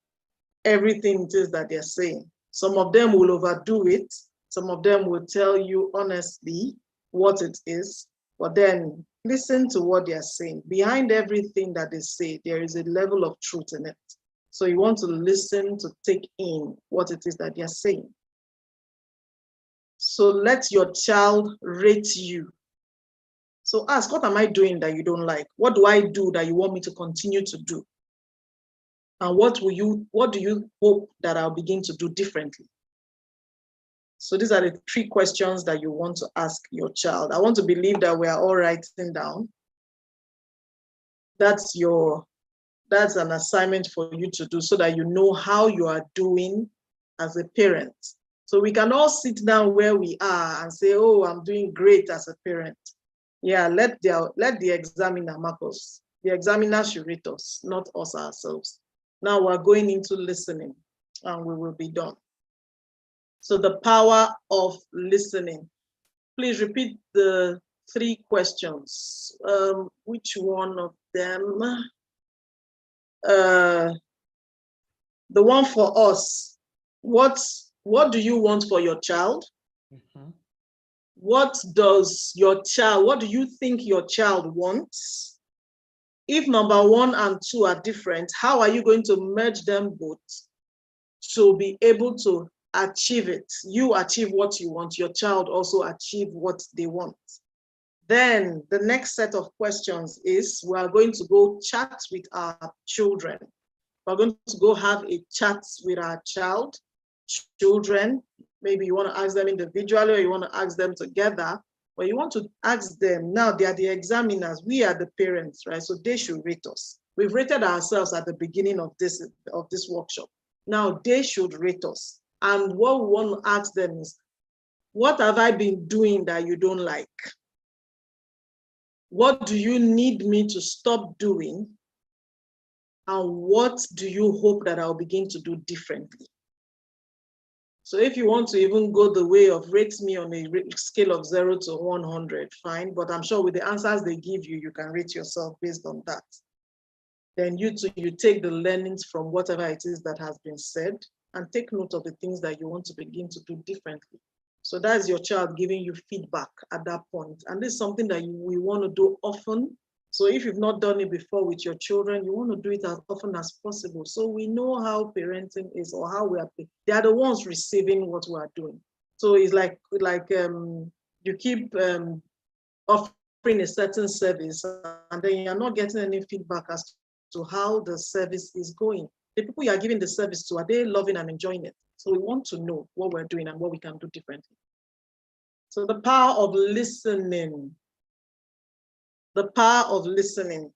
everything it is that they're saying. Some of them will overdo it. Some of them will tell you honestly what it is, but then listen to what they're saying. Behind everything that they say, there is a level of truth in it. So you want to listen to take in what it is that they're saying. So let your child rate you. So ask, what am I doing that you don't like? What do I do that you want me to continue to do? And what do you hope that I'll begin to do differently? So these are the 3 questions that you want to ask your child. I want to believe that we are all writing down. That's an assignment for you to do so that you know how you are doing as a parent. So we can all sit down where we are and say, oh, I'm doing great as a parent. Yeah, let the examiner mark us. The examiner should rate us, not us ourselves. Now we're going into listening and we will be done. So the power of listening. Please repeat the 3 questions. Which one of them? The one for us. What do you want for your child? Mm-hmm. What do you think your child wants? If number 1 and 2 are different, how are you going to merge them both to be able to achieve it. You achieve what you want. Your child also achieve what they want. Then the next set of questions is we are going to go chat with our children. We're going to go have a chat with our children. Maybe you want to ask them individually or you want to ask them together, but you want to ask them. Now they are the examiners. We are the parents, right? So they should rate us. We've rated ourselves at the beginning of this workshop. Now they should rate us. And what we want to ask them is, what have I been doing that you don't like? What do you need me to stop doing? And what do you hope that I'll begin to do differently? So if you want to even go the way of rate me on a scale of 0 to 100, fine. But I'm sure with the answers they give you, you can rate yourself based on that. Then you take the learnings from whatever it is that has been said and take note of the things that you want to begin to do differently. So that's your child giving you feedback at that point. And this is something that we want to do often. So if you've not done it before with your children, you want to do it as often as possible. So we know how parenting is or how we are. They are the ones receiving what we are doing. So it's like you keep offering a certain service and then you're not getting any feedback as to how the service is going. The people you are giving the service to, are they loving and enjoying it? So we want to know what we're doing and what we can do differently. So the power of listening. The power of listening.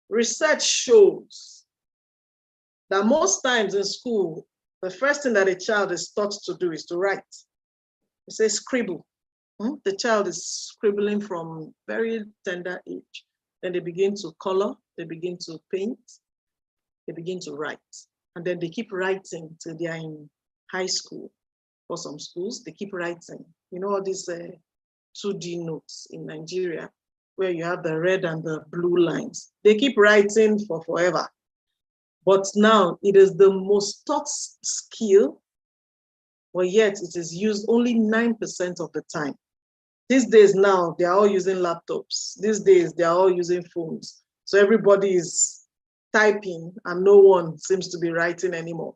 Research shows that most times in school, the first thing that a child is taught to do is to write. It says scribble. The child is scribbling from very tender age. Then they begin to color, they begin to paint, they begin to write. And then they keep writing till they are in high school. For some schools, they keep writing. You know all these 2D notes in Nigeria, where you have the red and the blue lines. They keep writing for forever. But now it is the most taught skill, but yet it is used only 9% of the time. These days now, they are all using laptops. These days, they are all using phones. So everybody is typing and no one seems to be writing anymore.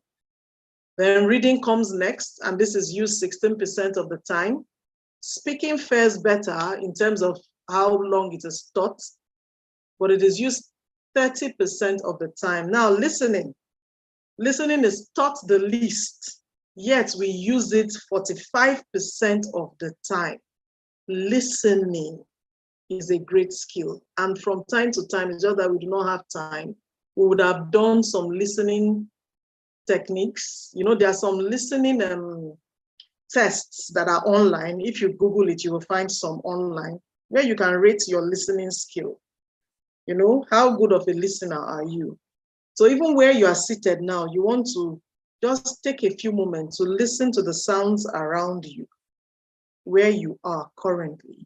Then reading comes next, and this is used 16% of the time. Speaking fares better in terms of how long it is taught, but it is used 30% of the time. Now, listening is taught the least, yet we use it 45% of the time. Listening is a great skill. And from time to time, it's just that we do not have time. We would have done some listening techniques. You know, there are some listening tests that are online. If you Google it, you will find some online where you can rate your listening skill. You know, how good of a listener are you? So even where you are seated now, you want to just take a few moments to listen to the sounds around you, where you are currently.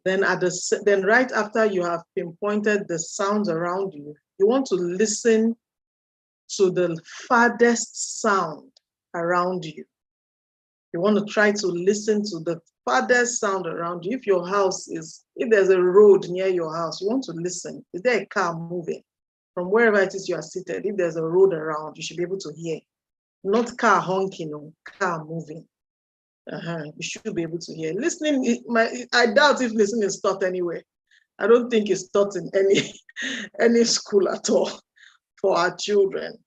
Then right after you have pinpointed the sounds around you, you want to listen to the farthest sound around you. You want to try to listen to the farthest sound around you. If there's a road near your house, you want to listen. Is there a car moving? From wherever it is you are seated, if there's a road around, you should be able to hear. Not car honking, no, car moving. You should be able to hear. Listening, I doubt if listening is taught anywhere. I don't think it's taught in any school at all for our children.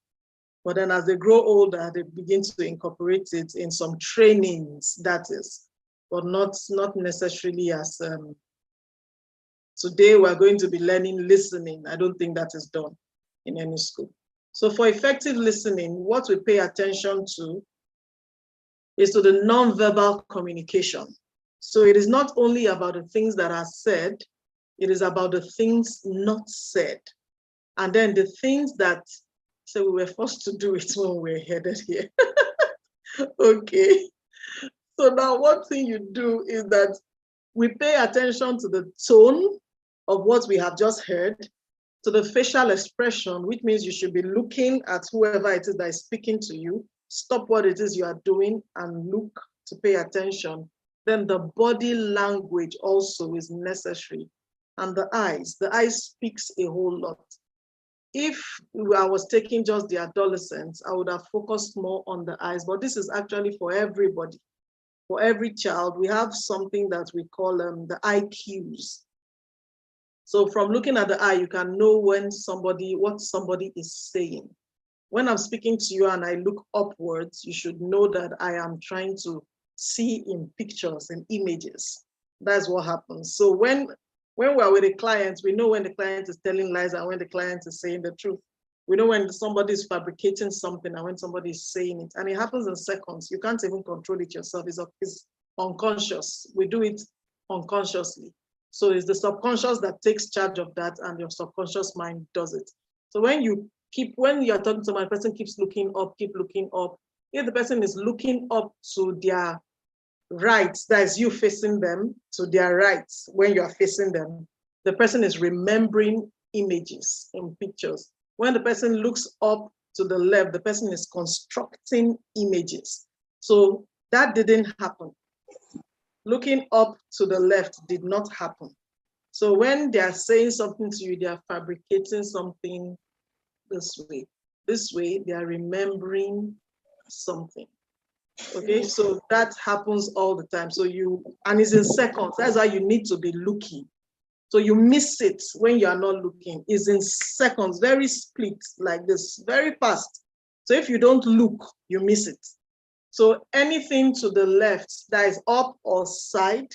But then as they grow older, they begin to incorporate it in some trainings, that is, but not necessarily as, today we're going to be learning listening. I don't think that is done in any school. So for effective listening, what we pay attention to is to the non-verbal communication. So it is not only about the things that are said, it is about the things not said. And then the things that, so we were forced to do it when we were headed here. Okay. So now one thing you do is that we pay attention to the tone of what we have just heard, to the facial expression, which means you should be looking at whoever it is that is speaking to you, stop what it is you are doing and look to pay attention. Then the body language also is necessary. And the eyes speaks a whole lot. if I was taking just the adolescents, I would have focused more on the eyes, but this is actually for everybody. For every child, we have something that we call the eye cues. So from looking at the eye, you can know what somebody is saying. When I'm speaking to you and I look upwards, you should know that I am trying to see in pictures and images. That's what happens. So when we're with a client, we know when the client is telling lies and when the client is saying the truth. We know when somebody is fabricating something and when somebody is saying it. And it happens in seconds. You can't even control it yourself. It's unconscious. We do it unconsciously. So it's the subconscious that takes charge of that, and your subconscious mind does it. So when you're talking to my person keeps looking up, keep looking up. If the person is looking up to their right, that is you facing them, to their right, when you are facing them, the person is remembering images in pictures. When the person looks up to the left, the person is constructing images. So that didn't happen. Looking up to the left did not happen. So when they are saying something to you, they are fabricating something this way. This way, they are remembering something. Okay, so that happens all the time. So and it's in seconds. That's why you need to be looking. So you miss it when you are not looking. It's in seconds, very split, like this, very fast. So if you don't look, you miss it. So anything to the left that is up or side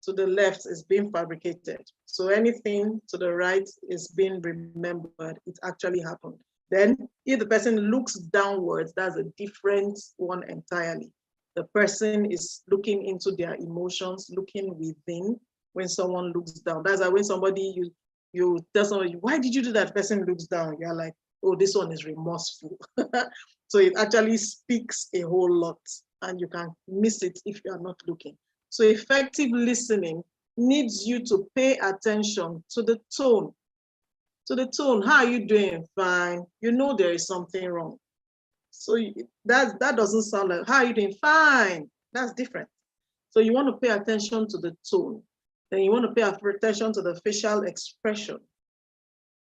to the left is being fabricated. So anything to the right is being remembered. It actually happened. Then if the person looks downwards, that's a different one entirely. The person is looking into their emotions, looking within when someone looks down. That's why when somebody, you tell somebody, why did you do that? The person looks down. You're like, oh, this one is remorseful. So it actually speaks a whole lot, and you can miss it if you are not looking. So effective listening needs you to pay attention to the tone. To the tone, how are you doing? Fine. You know there is something wrong. So that doesn't sound like, how are you doing? Fine. That's different. So you want to pay attention to the tone. Then you want to pay attention to the facial expression.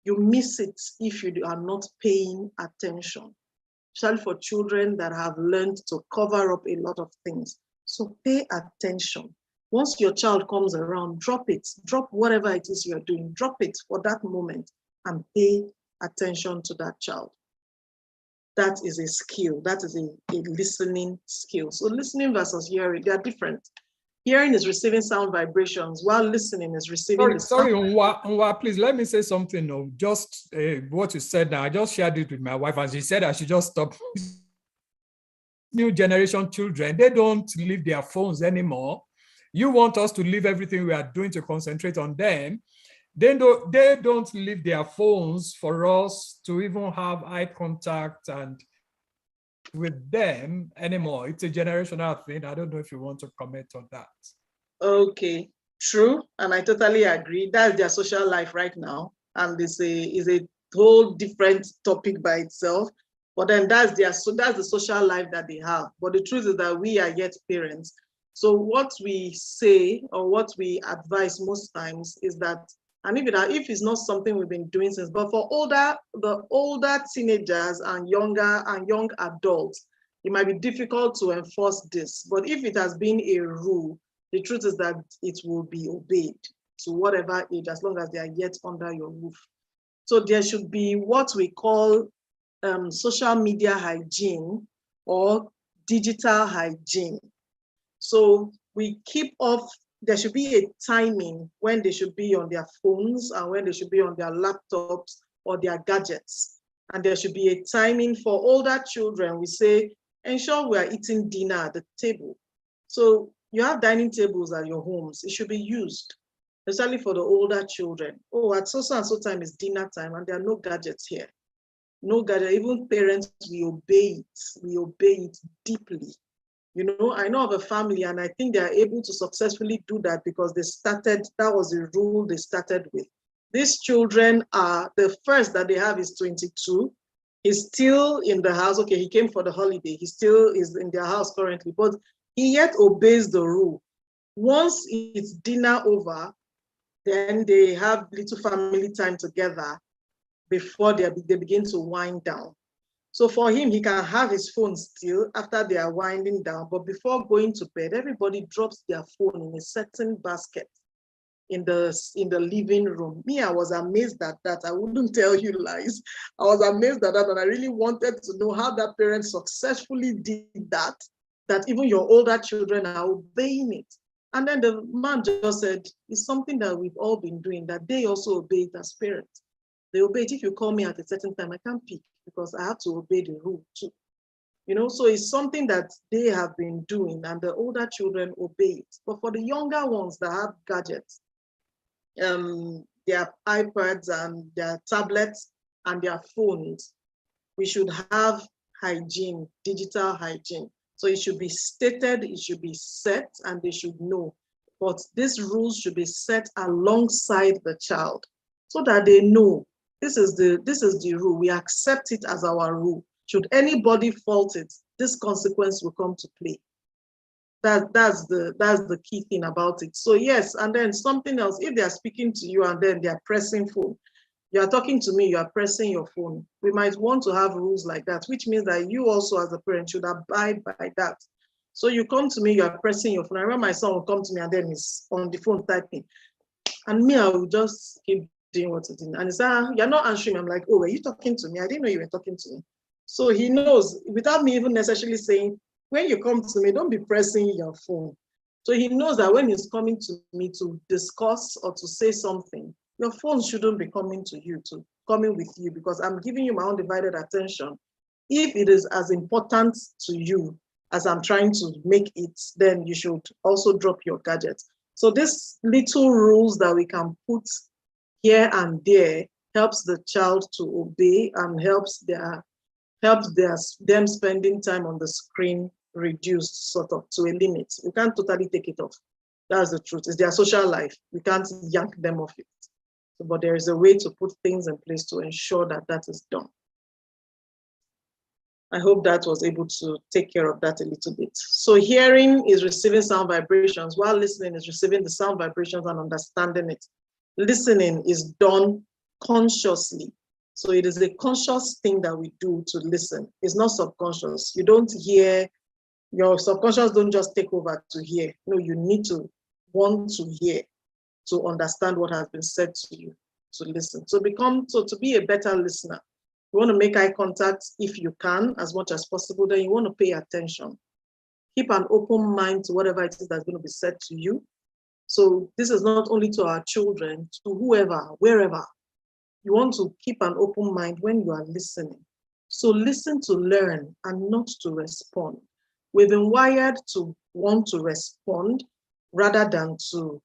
You miss it if you are not paying attention, especially for children that have learned to cover up a lot of things. So pay attention. Once your child comes around, drop it. Drop whatever it is you're doing. Drop it for that moment and pay attention to that child. That is a skill. That is a listening skill. So listening versus hearing, they are different. Hearing is receiving sound vibrations, while listening is receiving Sorry, Nwa, please let me say something. No, just what you said now. I just shared it with my wife, and she said I should just stop. New generation children, they don't leave their phones anymore. You want us to leave everything we are doing to concentrate on them. They don't leave their phones for us to even have eye contact and with them anymore. It's a generational thing. I don't know if you want to comment on that. Okay, true, and I totally agree. That's their social life right now, and this is a whole different topic by itself. But then that's the social life that they have. But the truth is that we are yet parents. So what we say or what we advise most times is that, and if it's not something we've been doing since, but for the older teenagers and young adults, it might be difficult to enforce this. But if it has been a rule, the truth is that it will be obeyed to whatever age, as long as they are yet under your roof. So there should be what we call social media hygiene or digital hygiene. So we keep off, there should be a timing when they should be on their phones and when they should be on their laptops or their gadgets. And there should be a timing for older children. We say, ensure we are eating dinner at the table. So you have dining tables at your homes. It should be used, especially for the older children. Oh, at so and so time is dinner time and there are no gadgets here. No gadget, even parents, we obey it deeply. You know, I know of a family and I think they are able to successfully do that because that was the rule they started with. These children are, the first that they have is 22. He's still in the house. Okay, he came for the holiday. He still is in their house currently, but he yet obeys the rule. Once it's dinner over, then they have little family time together before they begin to wind down. So for him, he can have his phone still after they are winding down, but before going to bed, everybody drops their phone in a certain basket in the living room. Me, I was amazed at that. I wouldn't tell you lies. I was amazed at that, and I really wanted to know how that parent successfully did that, that even your older children are obeying it. And then the man just said, it's something that we've all been doing, that they also obey it as parents. They obey it. If you call me at a certain time, I can't pick because I have to obey the rule too. You know, so it's something that they have been doing and the older children obey it. But for the younger ones that have gadgets, their iPads and their tablets and their phones, we should have hygiene, digital hygiene. So it should be stated, it should be set, and they should know. But these rules should be set alongside the child so that they know this is the rule. We accept it as our rule. Should anybody fault it, this consequence will come to play. That's the key thing about it. So yes, and then something else, if they are speaking to you and then they are pressing phone, you are talking to me, you are pressing your phone. We might want to have rules like that, which means that you also as a parent should abide by that. So you come to me, you are pressing your phone. I remember my son will come to me and then he's on the phone typing. And me, I will just keep doing what he's doing. And he said, you're not answering. I'm like, oh, were you talking to me? I didn't know you were talking to me. So he knows, without me even necessarily saying, when you come to me, don't be pressing your phone. So he knows that when he's coming to me to discuss or to say something, your phone shouldn't be coming to you, coming with you, because I'm giving you my undivided attention. If it is as important to you as I'm trying to make it, then you should also drop your gadget. So these little rules that we can put here and there helps the child to obey and helps them spending time on the screen reduced sort of to a limit. We can't totally take it off. That's the truth. It's their social life. We can't yank them off it. But there is a way to put things in place to ensure that that is done. I hope that was able to take care of that a little bit. So hearing is receiving sound vibrations, while listening is receiving the sound vibrations and understanding it. Listening is done consciously. So it is a conscious thing that we do to listen. It's not subconscious. You don't hear, your subconscious don't just take over to hear. No, you need to want to hear, to understand what has been said to you, to listen. So to be a better listener, you want to make eye contact if you can, as much as possible, then you want to pay attention. Keep an open mind to whatever it is that's going to be said to you. So this is not only to our children, to whoever, wherever. You want to keep an open mind when you are listening. So listen to learn and not to respond. We've been wired to want to respond rather than to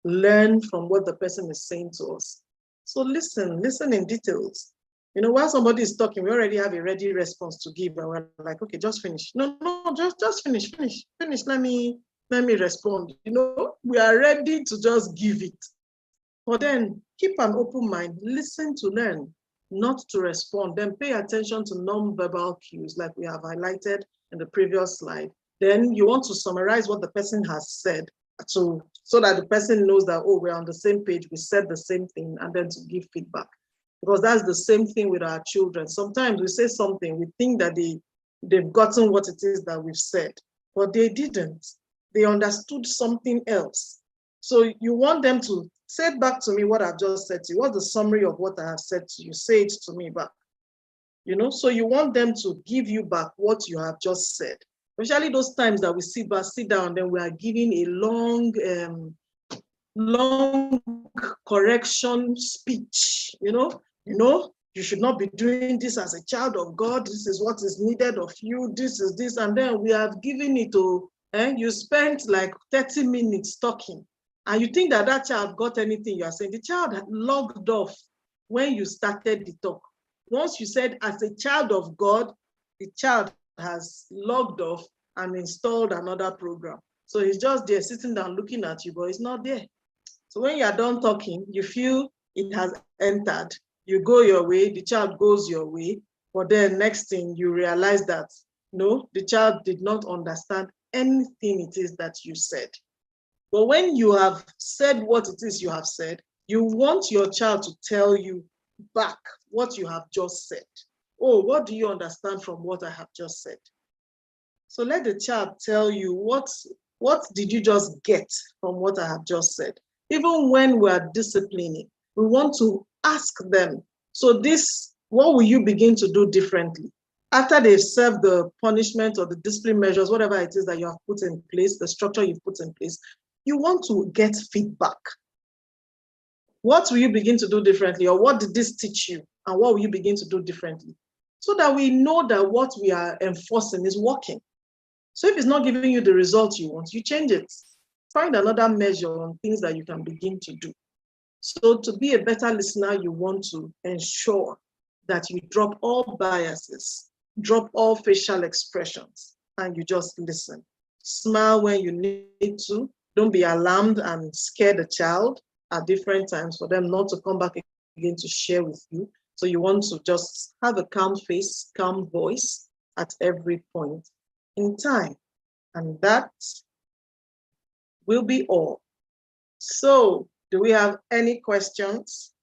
learn from what the person is saying to us. So listen in details. You know, while somebody is talking, we already have a ready response to give, and we're like, okay, just finish. No, just finish. Let me respond. You know, we are ready to just give it. But then keep an open mind, listen to learn, not to respond. Then pay attention to non-verbal cues, like we have highlighted in the previous slide. Then you want to summarize what the person has said so that the person knows that, oh, we're on the same page, we said the same thing, and then to give feedback. Because that's the same thing with our children. Sometimes we say something, we think that they've gotten what it is that we've said, but they didn't. They understood something else. So you want them to say back to me what I've just said to you. What's the summary of what I have said to you? Say it to me back. You know, so you want them to give you back what you have just said. Especially those times that we sit down, then we are giving a long correction speech. You should not be doing this as a child of God. This is what is needed of you. This is this. And then we have given it to, you spent like 30 minutes talking. And you think that child got anything you are saying. The child had logged off when you started the talk. Once you said, as a child of God, the child has logged off and installed another program. So he's just there sitting down looking at you, but it's not there. So when you are done talking, you feel it has entered. You go your way, the child goes your way, but then next thing you realize that, no, the child did not understand anything it is that you said. But when you have said what it is you have said, you want your child to tell you back what you have just said. Oh, what do you understand from what I have just said? So let the child tell you what did you just get from what I have just said. Even when we are disciplining, we want to ask them, so this, what will you begin to do differently? After they've served the punishment or the discipline measures, whatever it is that you have put in place, the structure you've put in place, you want to get feedback. What will you begin to do differently? Or what did this teach you? And what will you begin to do differently? So that we know that what we are enforcing is working. So if it's not giving you the result you want, you change it. Find another measure on things that you can begin to do. So to be a better listener, you want to ensure that you drop all biases, drop all facial expressions, and you just listen. Smile when you need to. Don't be alarmed and scare the child at different times for them not to come back again to share with you. So you want to just have a calm face, calm voice at every point in time. And that will be all. So do we have any questions?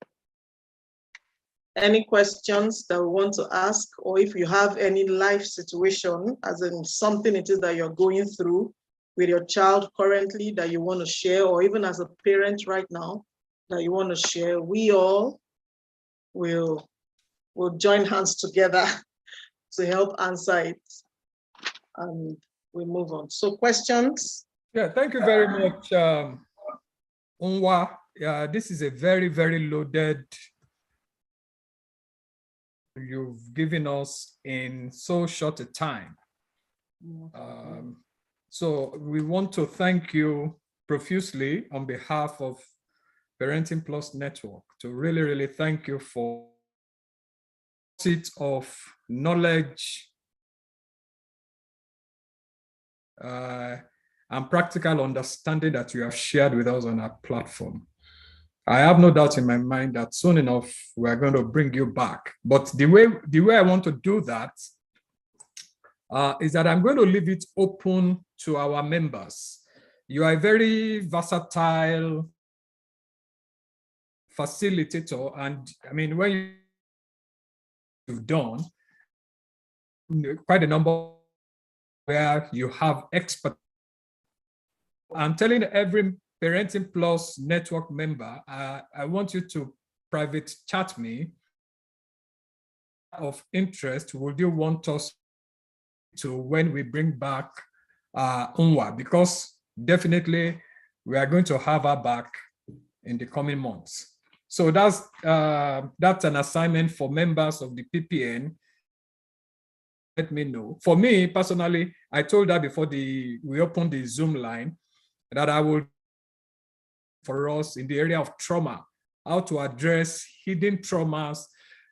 Any questions that we want to ask? Or if you have any life situation, as in something it is that you're going through with your child currently that you want to share, or even as a parent right now that you want to share, we all will join hands together to help answer it. And we move on. So questions? Yeah, thank you very much, Unwa. Yeah, this is a very, very loaded you've given us in so short a time. So we want to thank you profusely on behalf of Parenting Plus Network to really, really thank you for it of knowledge and practical understanding that you have shared with us on our platform. I have no doubt in my mind that soon enough we're going to bring you back. But the way I want to do that is that I'm going to leave it open to our members. You are a very versatile facilitator, and I mean, when you've done quite a number where you have expert. I'm telling every Parenting Plus Network member, I want you to private chat me of interest. Would you want us to when we bring back Unwa? Because definitely we are going to have her back in the coming months. So that's an assignment for members of the PPN. Let me know. For me personally, I told her before we opened the Zoom line that I will for us in the area of trauma, how to address hidden traumas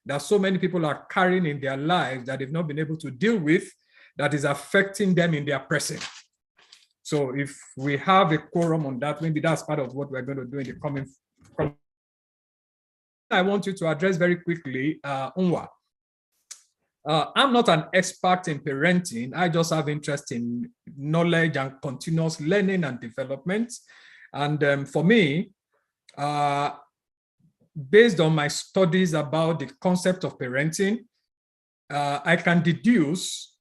that so many people are carrying in their lives that they've not been able to deal with, that is affecting them in their present. So if we have a quorum on that, maybe that's part of what we're going to do in the coming. I want you to address very quickly, Unwa. I'm not an expert in parenting. I just have interest in knowledge and continuous learning and development. And for me, based on my studies about the concept of parenting, I can deduce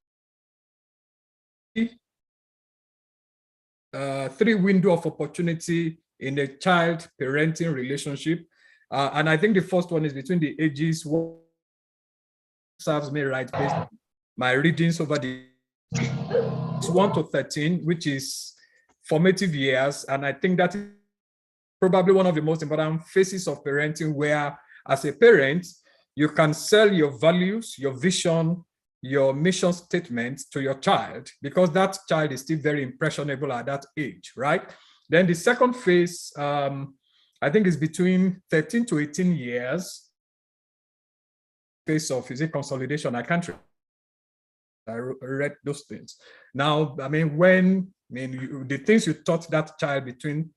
three windows of opportunity in a child-parenting relationship. And I think the first one is between the ages, what serves me right based on my readings over the 1 to 13, which is formative years. And I think that is probably one of the most important phases of parenting, where as a parent, you can sell your values, your vision, your mission statement to your child, because that child is still very impressionable at that age, right? Then the second phase, I think is between 13 to 18 years. Phase of, is it consolidation? I can't remember. I read those things. Now, I mean, the things you taught that child between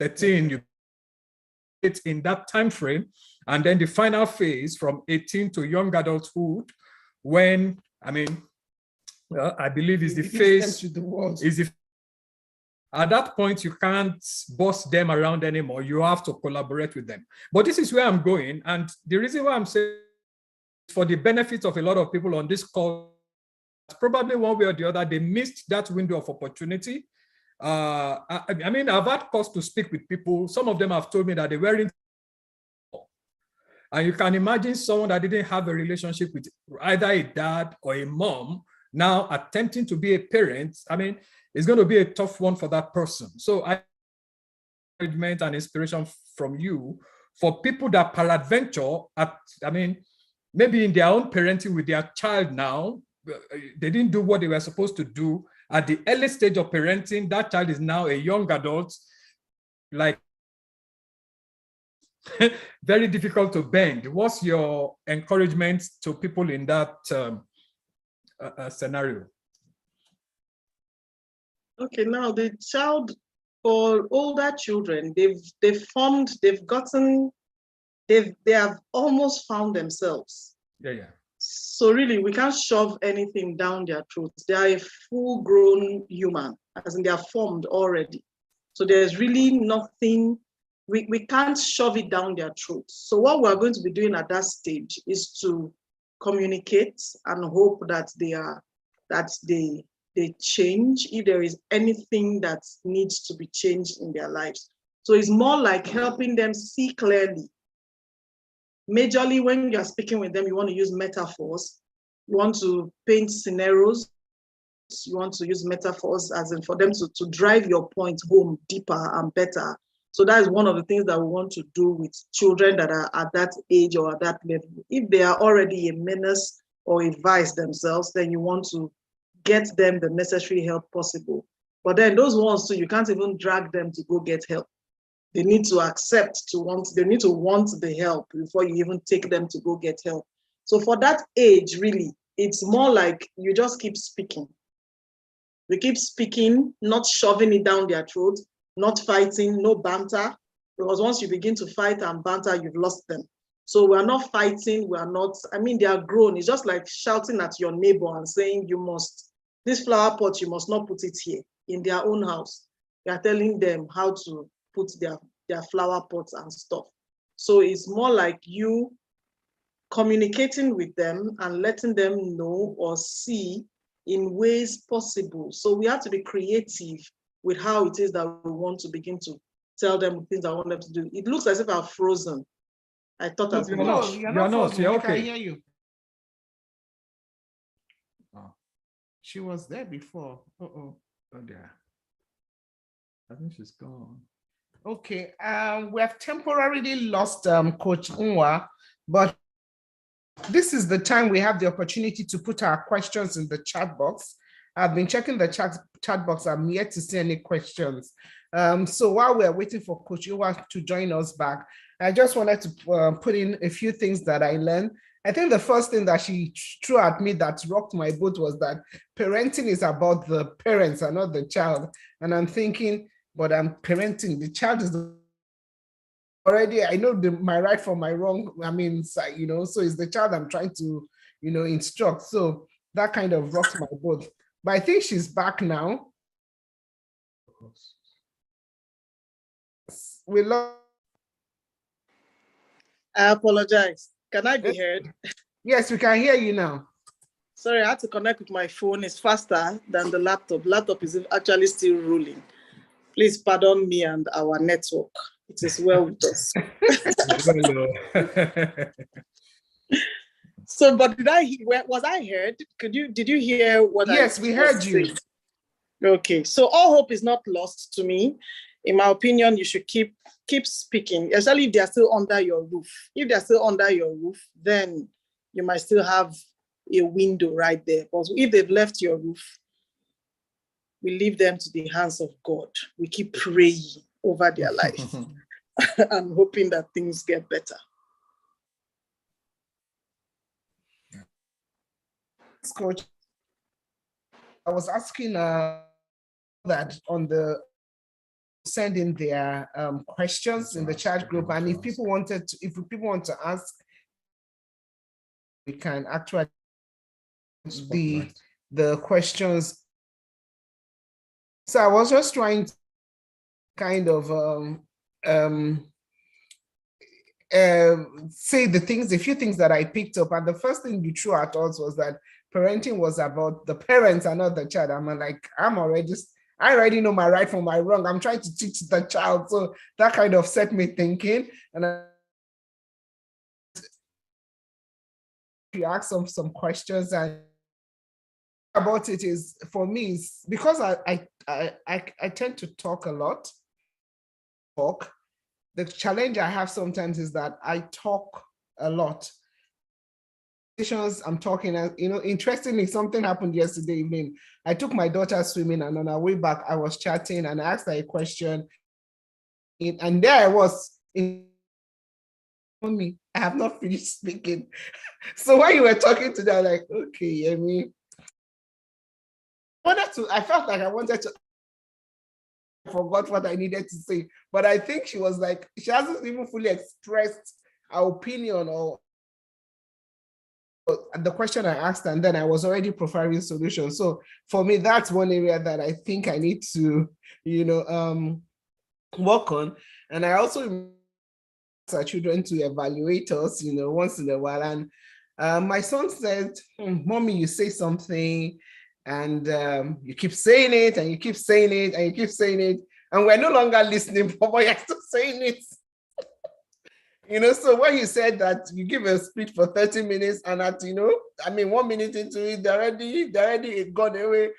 13, you it's in that time frame, and then the final phase from 18 to young adulthood, when I mean, I believe is the phase is the At that point, you can't boss them around anymore. You have to collaborate with them. But this is where I'm going. And the reason why I'm saying for the benefit of a lot of people on this call, probably one way or the other, they missed that window of opportunity. I mean, I've had cause to speak with people. Some of them have told me that they weren't. And you can imagine someone that didn't have a relationship with either a dad or a mom now attempting to be a parent. I mean, it's going to be a tough one for that person. So I encouragement and inspiration from you for people that peradventure I mean, maybe in their own parenting with their child now, they didn't do what they were supposed to do at the early stage of parenting. That child is now a young adult, like very difficult to bend. What's your encouragement to people in that scenario? Okay, now the child, for older children, they have almost found themselves. Yeah. So really, we can't shove anything down their throats. They are a full-grown human, as in they are formed already. So there's really nothing, we can't shove it down their throats. So what we're going to be doing at that stage is to communicate and hope that they change if there is anything that needs to be changed in their lives. So it's more like helping them see clearly. Majorly, when you're speaking with them, you want to use metaphors. You want to paint scenarios. You want to use metaphors as in for them to drive your point home deeper and better. So that is one of the things that we want to do with children that are at that age or at that level. If they are already a menace or a vice themselves, then you want to get them the necessary help possible. But then those ones too, you can't even drag them to go get help. They need to they need to want the help before you even take them to go get help. So for that age, really, it's more like you just keep speaking. We keep speaking, not shoving it down their throat, not fighting, no banter, because once you begin to fight and banter, you've lost them. So we're not fighting, they are grown. It's just like shouting at your neighbor and saying, this flower pot, you must not put it here in their own house. You are telling them how to put their flower pots and stuff. So it's more like you communicating with them and letting them know or see in ways possible. So we have to be creative with how it is that we want to begin to tell them things I want them to do. It looks as if I've frozen. I thought as you're much. not frozen. You're We okay. can hear you. Oh. She was there before. Oh dear. I think she's gone. Okay, we have temporarily lost Coach Nwa, but this is the time we have the opportunity to put our questions in the chat box. I've been checking the chat box. I'm yet to see any questions. So while we're waiting for Coach Nwa to join us back, I just wanted to put in a few things that I learned. I think the first thing that she threw at me that rocked my boat was that parenting is about the parents and not the child. And I'm thinking, but I'm parenting, the child is already, I know my right from my wrong, so it's the child I'm trying to, instruct. So that kind of rocked my boat. But I think she's back now. We love. I apologize. Can I be heard? Yes, we can hear you now. Sorry, I had to connect with my phone. It's faster than the laptop. Laptop is actually still rolling. Please pardon me and our network. It is well with us. So, but was I heard? Did you hear what Yes, we heard you. Saying? Okay, so all hope is not lost to me. In my opinion, you should keep speaking, especially if they are still under your roof. If they're still under your roof, then you might still have a window right there. But if they've left your roof, we leave them to the hands of God. We keep praying over their life and hoping that things get better. Coach, I was asking that on the send in their questions in the chat group, and if people want to ask, we can actually the questions. So I was just trying to kind of say a few things that I picked up. And the first thing you threw at us was that parenting was about the parents and not the child. I already know my right from my wrong. I'm trying to teach the child. So that kind of set me thinking. And you ask some questions, and about it is, for me, is because I tend to talk a lot. The challenge I have sometimes is that I talk a lot. I'm talking, interestingly, something happened yesterday evening. I took my daughter swimming, and on our way back, I was chatting and I asked her a question. And there I was me, I have not finished speaking. So while you were talking to them, like, okay, I felt like I wanted to, I forgot what I needed to say, but I think she was like, she hasn't even fully expressed her opinion or the question I asked, and then I was already providing solutions. So for me, that's one area that I think I need to, work on. And I also our children to evaluate us, once in a while. And my son said, Mommy, you say something and you keep saying it and you keep saying it and you keep saying it. And we're no longer listening, but you're still saying it. So when you said that you give a speech for 30 minutes and at, 1 minute into it, they're already gone away.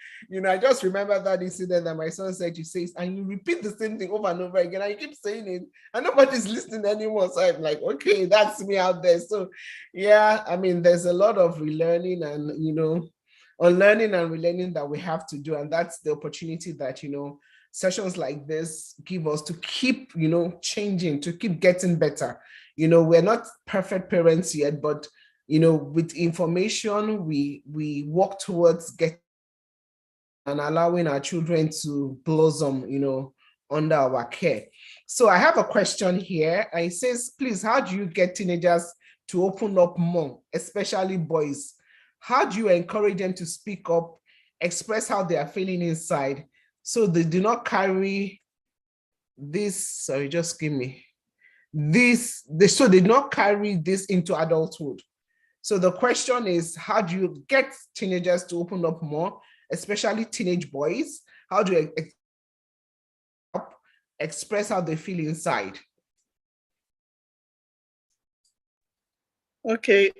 I just remember that incident that my son said, you say, and you repeat the same thing over and over again, and you keep saying it, and nobody's listening anymore. So I'm like, okay, that's me out there. So yeah, there's a lot of relearning and, unlearning and relearning that we have to do. And that's the opportunity that, sessions like this give us to keep, changing, to keep getting better. We're not perfect parents yet, but, with information, we work towards getting and allowing our children to blossom, under our care. So I have a question here. And it says, please, how do you get teenagers to open up more, especially boys? How do you encourage them to speak up, express how they are feeling inside, so they do not carry this, so they do not carry this into adulthood? So the question is, how do you get teenagers to open up more, especially teenage boys? How do you express how they feel inside? Okay,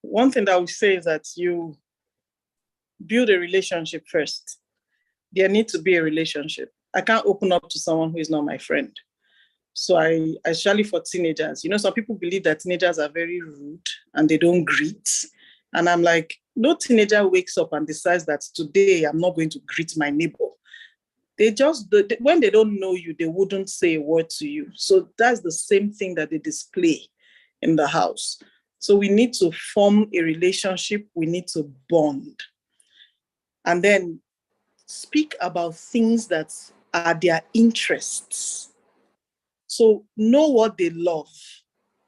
one thing that I would say is that you build a relationship first. There needs to be a relationship. I can't open up to someone who is not my friend. So especially for teenagers, some people believe that teenagers are very rude and they don't greet. And I'm like, no teenager wakes up and decides that today I'm not going to greet my neighbor. When they don't know you, they wouldn't say a word to you. So that's the same thing that they display in the house. So we need to form a relationship. We need to bond. And then speak about things that are their interests. So know what they love.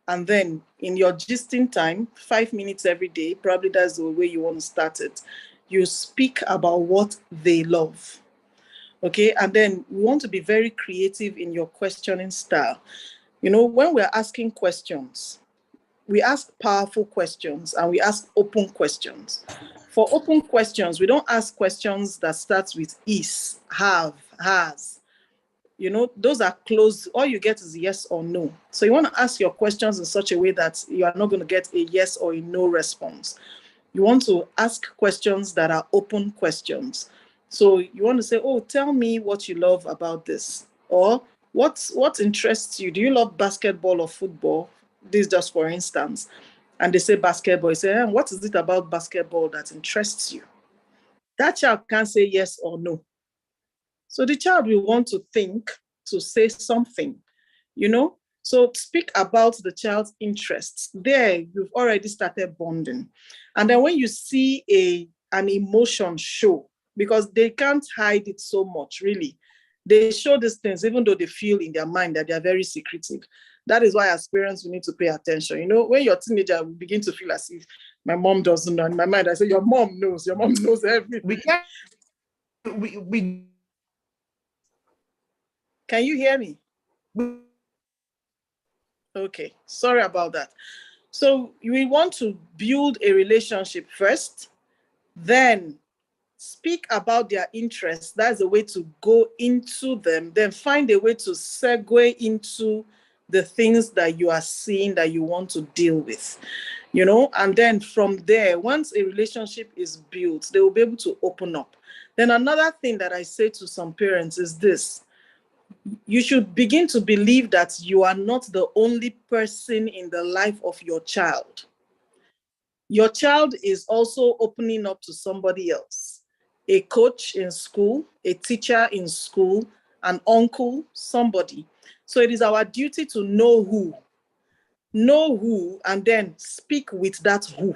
And then in your gisting time, 5 minutes every day, probably that's the way you want to start it. You speak about what they love. Okay, and then you want to be very creative in your questioning style. When we're asking questions, we ask powerful questions and we ask open questions. For open questions, we don't ask questions that starts with is, have, has. Those are closed. All you get is yes or no. So you want to ask your questions in such a way that you are not going to get a yes or a no response. You want to ask questions that are open questions. So you want to say, oh, tell me what you love about this. Or what interests you? Do you love basketball or football? This just for instance. And they say basketball. You say, what is it about basketball that interests you? That child can't say yes or no. So the child will want to think, to say something, So speak about the child's interests. There, you've already started bonding. And then when you see an emotion show, because they can't hide it so much, really. They show these things, even though they feel in their mind that they are very secretive. That is why as parents, we need to pay attention. When you're a teenager, we begin to feel as if my mom doesn't know. In my mind, I say, your mom knows everything. We Can you hear me? Okay, sorry about that. So we want to build a relationship first, then speak about their interests. That's a way to go into them, then find a way to segue into the things that you are seeing that you want to deal with, you know, and then from there, once a relationship is built, they will be able to open up. Then another thing that I say to some parents is this: you should begin to believe that you are not the only person in the life of your child. Your child is also opening up to somebody else, a coach in school, a teacher in school, an uncle, somebody. So it is our duty to know who, and then speak with that who.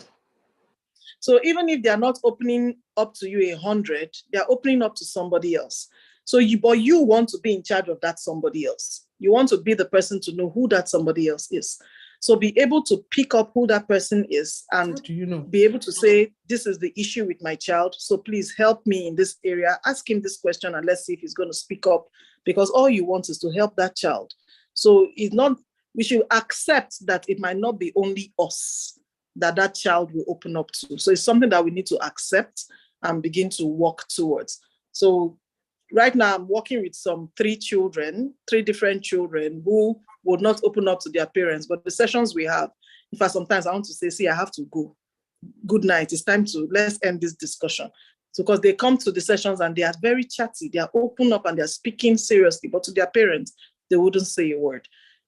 So even if they are not opening up to you 100, they are opening up to somebody else. So but you want to be in charge of that somebody else. You want to be the person to know who that somebody else is. So be able to pick up who that person is and be able to say, this is the issue with my child. So please help me in this area. Ask him this question and let's see if he's going to speak up, because all you want is to help that child. So we should accept that it might not be only us that child will open up to. So it's something that we need to accept and begin to work towards. So right now I'm working with three different children who would not open up to their parents. But the sessions we have, in fact, sometimes I want to say, see, I have to go. Good night. It's time let's end this discussion. So because they come to the sessions and they are very chatty, they are open up and they're speaking seriously, but to their parents, they wouldn't say a word.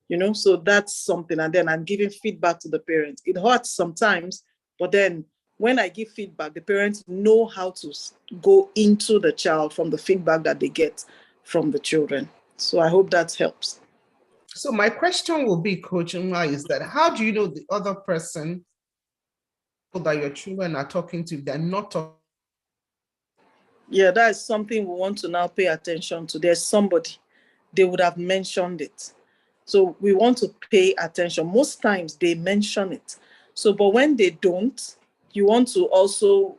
You know, so that's something. And then I'm giving feedback to the parents. It hurts sometimes, but then when I give feedback, the parents know how to go into the child from the feedback that they get from the children. So I hope that helps. So my question will be, Coach Nwa, is that how do you know the other person that your children are talking to, they're not talking? Yeah, that is something we want to now pay attention to. There's somebody, they would have mentioned it. So we want to pay attention. Most times they mention it. So, but when they don't, you want to also,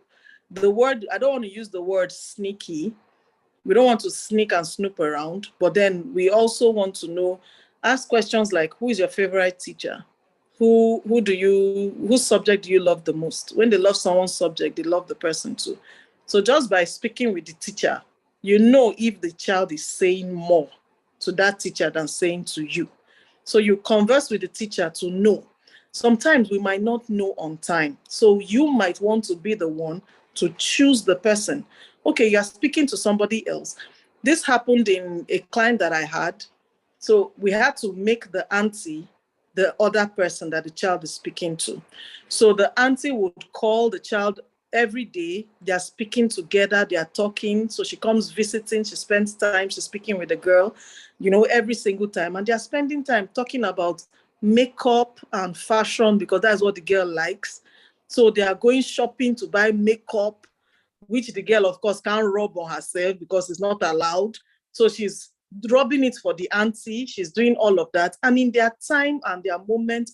I don't want to use the word sneaky. We don't want to sneak and snoop around, but then we also want to ask questions like, who is your favorite teacher? Whose subject do you love the most? When they love someone's subject, they love the person too. So just by speaking with the teacher, you know if the child is saying more to that teacher than saying to you. So you converse with the teacher to know. Sometimes we might not know on time. So you might want to be the one to choose the person. Okay, you're speaking to somebody else. This happened in a client that I had. So we had to make the auntie the other person that the child is speaking to. So the auntie would call the child every day. They're speaking together, they're talking. So she comes visiting, she spends time, she's speaking with the girl, you know, every single time. And they're spending time talking about makeup and fashion because that's what the girl likes. So they are going shopping to buy makeup, which the girl, of course, can't rub on herself because it's not allowed. So she's rubbing it for the auntie. She's doing all of that. And in their time and their moment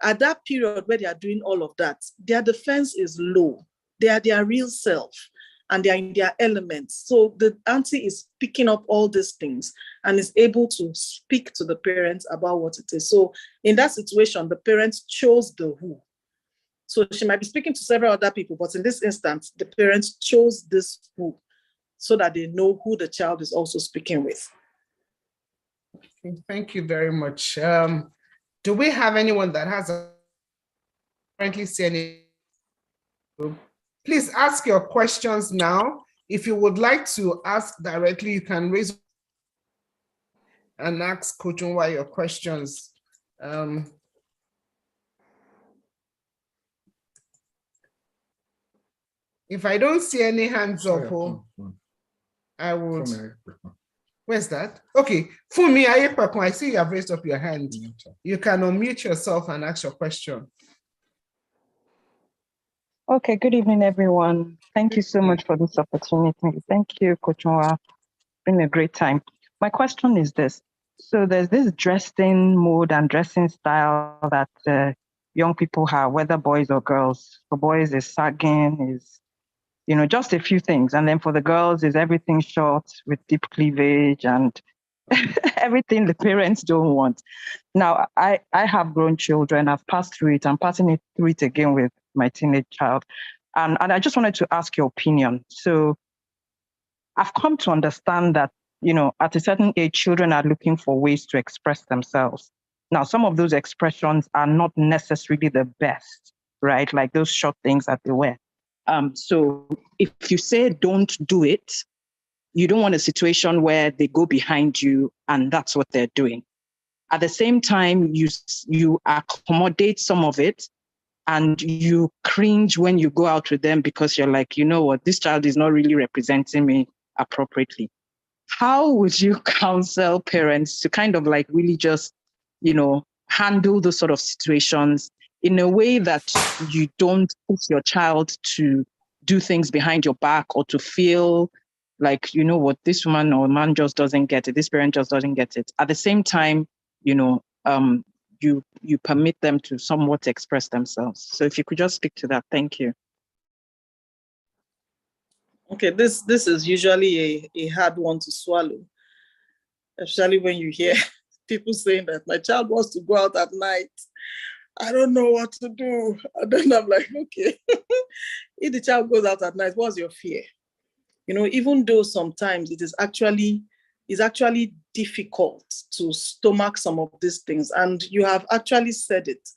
at that period where they are doing all of that, their defense is low. They are their real self and they are in their elements. So the auntie is picking up all these things and is able to speak to the parents about what it is. So in that situation, the parents chose the who. So she might be speaking to several other people, but in this instance, the parents chose this who so that they know who the child is also speaking with. Thank you very much. Do we have anyone that has currently seen it? Please ask your questions now. If you would like to ask directly, you can raise and ask Coach Nwa your questions. If I don't see any hands up, I would. Where's that? Okay, Fumi Ayepakun, I see you have raised up your hand. You can unmute yourself and ask your question. Okay, good evening, everyone. Thank you so much for this opportunity. Thank you, Coach Nwa. It's been a great time. My question is this. So there's this dressing mode and dressing style that young people have, whether boys or girls. For boys, is sagging, is, you know, just a few things. And then for the girls, is everything short with deep cleavage and everything the parents don't want. Now, I have grown children. I've passed through it. I'm passing through it again with my teenage child. And I just wanted to ask your opinion. So I've come to understand that, at a certain age, children are looking for ways to express themselves. Now, some of those expressions are not necessarily the best, right? Like those short things that they wear. So if you say don't do it, you don't want a situation where they go behind you and that's what they're doing. At the same time, you accommodate some of it and you cringe when you go out with them because you're like, you know what, this child is not really representing me appropriately. How would you counsel parents to kind of like really just, handle those sort of situations in a way that you don't push your child to do things behind your back or to feel like, you know what, this woman or man just doesn't get it, this parent just doesn't get it. At the same time, you permit them to somewhat express themselves. So if you could just speak to that, thank you. Okay, this is usually a hard one to swallow, especially when you hear people saying that my child wants to go out at night. I don't know what to do. And then I'm like, okay, if the child goes out at night, what's your fear? Even though sometimes it is actually difficult to stomach some of these things, and you have actually said it.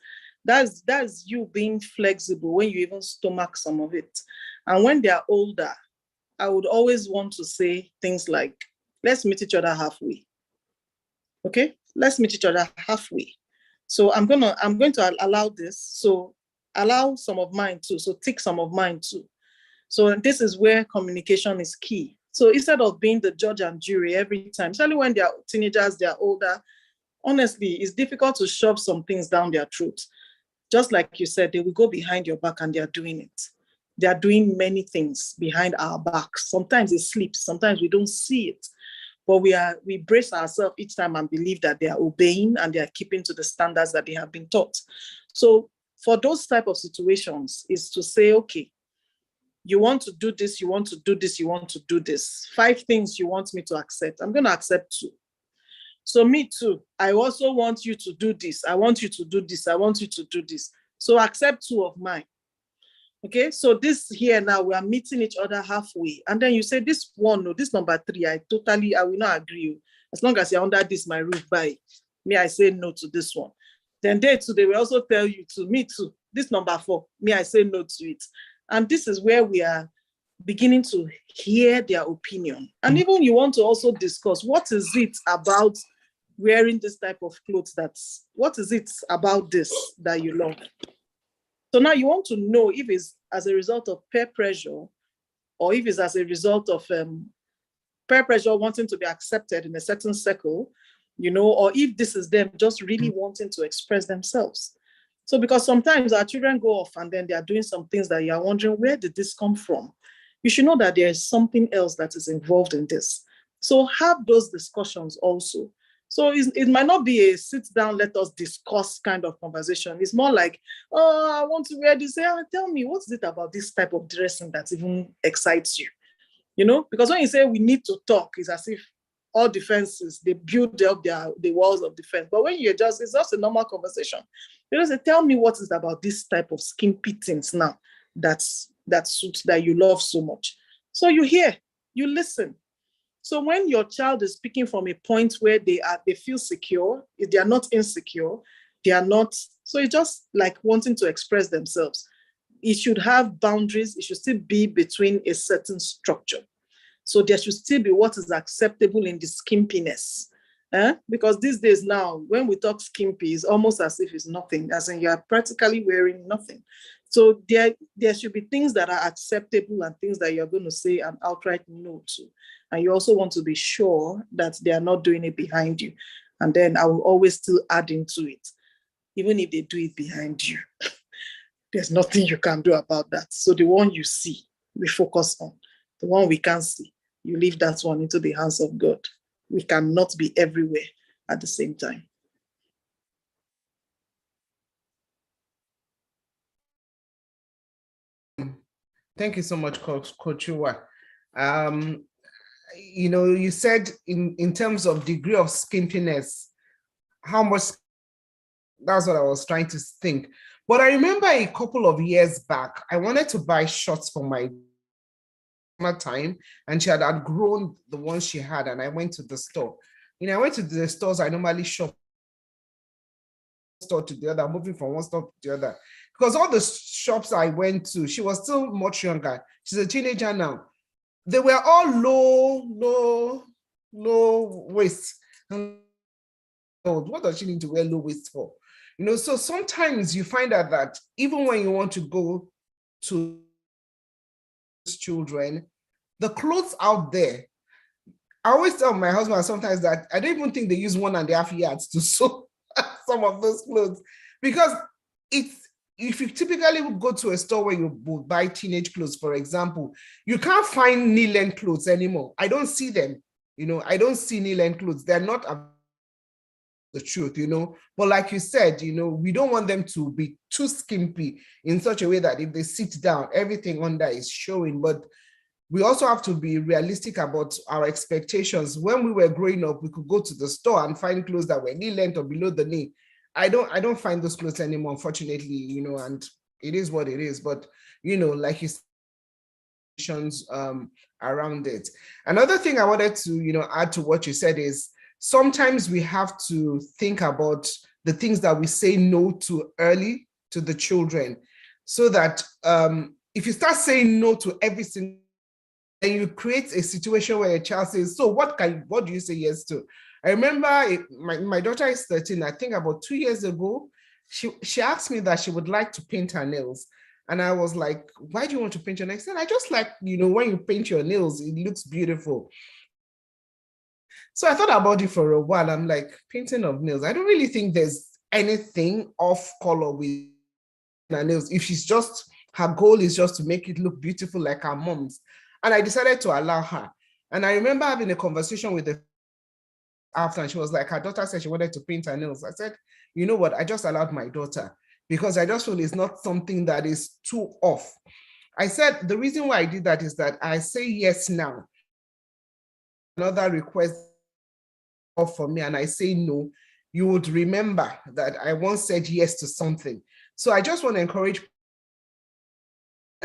That's you being flexible when you even stomach some of it. And when they are older, I would always want to say things like, let's meet each other halfway. Okay, let's meet each other halfway. So I'm going to allow this. So allow some of mine too. So take some of mine too. So this is where communication is key. So instead of being the judge and jury every time, especially when they are teenagers, they are older, honestly, it's difficult to shove some things down their throat. Just like you said, they will go behind your back and they are doing it. They are doing many things behind our backs. Sometimes it sleeps, sometimes we don't see it. But we brace ourselves each time and believe that they are obeying and they are keeping to the standards that they have been taught. So for those type of situations is to say, okay, you want to do this, you want to do this, you want to do this. 5 things you want me to accept. I'm going to accept 2. So me too. I also want you to do this. I want you to do this. I want you to do this. So accept 2 of mine. Okay, so this here now, we are meeting each other halfway. And then you say, this one, no, this number 3, I will not agree. As long as you're under this, my roof by me, I say no to this one. Then they will also tell you to, me too, this number 4, me, I say no to it. And this is where we are beginning to hear their opinion. And even you want to also discuss, what is it about wearing this type of clothes what is it about this that you love? So now you want to know if it's as a result of peer pressure or if it's as a result of peer pressure wanting to be accepted in a certain circle, or if this is them just really wanting to express themselves. So because sometimes our children go off and then they are doing some things that you are wondering, where did this come from? You should know that there is something else that is involved in this. So have those discussions also. So it might not be a sit down, let us discuss kind of conversation. It's more like, oh, I want to wear this. Tell me, what's it about this type of dressing that even excites you? Because when you say we need to talk, it's as if all defenses, they build up the walls of defense. But when it's just a normal conversation. Say, tell me what is about this type of skimpy things now that you love so much. So you hear, you listen. So when your child is speaking from a point where they feel secure, if they are not insecure, they are not, so it's just like wanting to express themselves. It should have boundaries. It should still be between a certain structure. So there should still be what is acceptable in the skimpiness. Because these days now, when we talk skimpy, it's almost as if it's nothing, as in you're practically wearing nothing. So there should be things that are acceptable and things that you're going to say an outright no to. And you also want to be sure that they are not doing it behind you. And then I will always still add into it, even if they do it behind you. There's nothing you can do about that. So the one you see, we focus on. The one we can't see, you leave that one into the hands of God. We cannot be everywhere at the same time. Thank you so much, Coach Uwa. you know, you said in terms of degree of skimpiness, how much, that's what I was trying to think. But I remember a couple of years back, I wanted to buy shorts for my time, and she had outgrown the ones she had, and I went to the store. You know, I went to the stores I normally shop store to the other, moving from one store to the other. Because all the shops I went to, she was still much younger. She's a teenager now. They were all low waist. What does she need to wear low waist for? You know, so sometimes you find out that even when you want to go to children, the clothes out there, I always tell my husband sometimes that I don't even think they use 1.5 yards to sew some of those clothes, because it's, if you typically would go to a store where you buy teenage clothes, for example, you can't find knee-length clothes anymore. I don't see them, you know, I don't see knee-length clothes. They're not the truth, you know, but like you said, you know, we don't want them to be too skimpy in such a way that if they sit down, everything under is showing. But we also have to be realistic about our expectations. When we were growing up, we could go to the store and find clothes that were knee length or below the knee. I don't find those clothes anymore, unfortunately, you know, and it is what it is. But, you know, like you said, around it. Another thing I wanted to, you know, add to what you said is sometimes we have to think about the things that we say no to early to the children, so that if you start saying no to every single, and you create a situation where a child says, so what do you say yes to? I remember my daughter is 13, I think about 2 years ago, she asked me that she would like to paint her nails. And I was like, why do you want to paint your nails? And I just like, you know, when you paint your nails, it looks beautiful. So I thought about it for a while. I'm like, painting of nails, I don't really think there's anything off color with her nails. If she's just, her goal is just to make it look beautiful like her mom's. And I decided to allow her. And I remember having a conversation with her after, and she was like, her daughter said she wanted to paint her nails. I said, you know what, I just allowed my daughter because I just feel it's not something that is too off. I said, the reason why I did that is that I say yes now. Another request for me and I say no, you would remember that I once said yes to something. So I just want to encourage.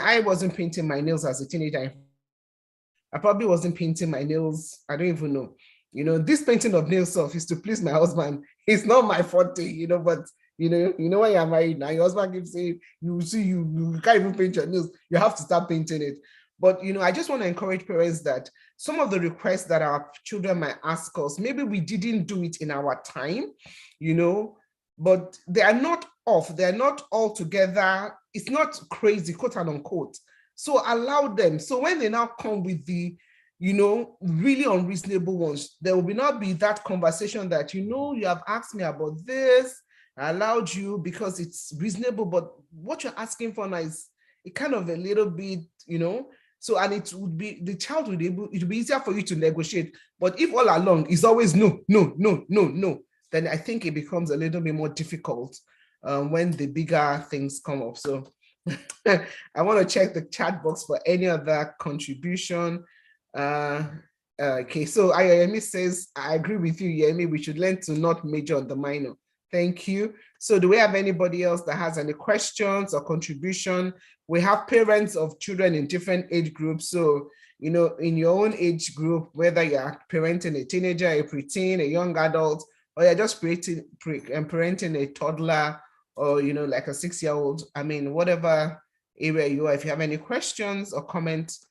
I wasn't painting my nails as a teenager. I probably wasn't painting my nails. I don't even know. You know, this painting of nails stuff is to please my husband. It's not my forte, you know, but you know when you're married now, your husband keeps saying, you see, you can't even paint your nails. You have to start painting it. But, you know, I just want to encourage parents that some of the requests that our children might ask us, maybe we didn't do it in our time, you know, but they are not off. They're not all together. It's not crazy, quote and unquote. So allow them. So when they now come with the, you know, really unreasonable ones, there will not be that conversation that, you know, you have asked me about this, I allowed you because it's reasonable, but what you're asking for now is it kind of a little bit, you know, so, and it would be, the child would be able, it would be easier for you to negotiate. But if all along it's always no, then I think it becomes a little bit more difficult when the bigger things come up. So I want to check the chat box for any other contribution. Okay, so Ayemi says, I agree with you, Yemi, we should learn to not major on the minor. Thank you. So do we have anybody else that has any questions or contribution? We have parents of children in different age groups. So, you know, in your own age group, whether you're parenting a teenager, a preteen, a young adult, or you're just parenting a toddler, or, you know, like a 6-year-old, I mean, whatever area you are, if you have any questions or comments,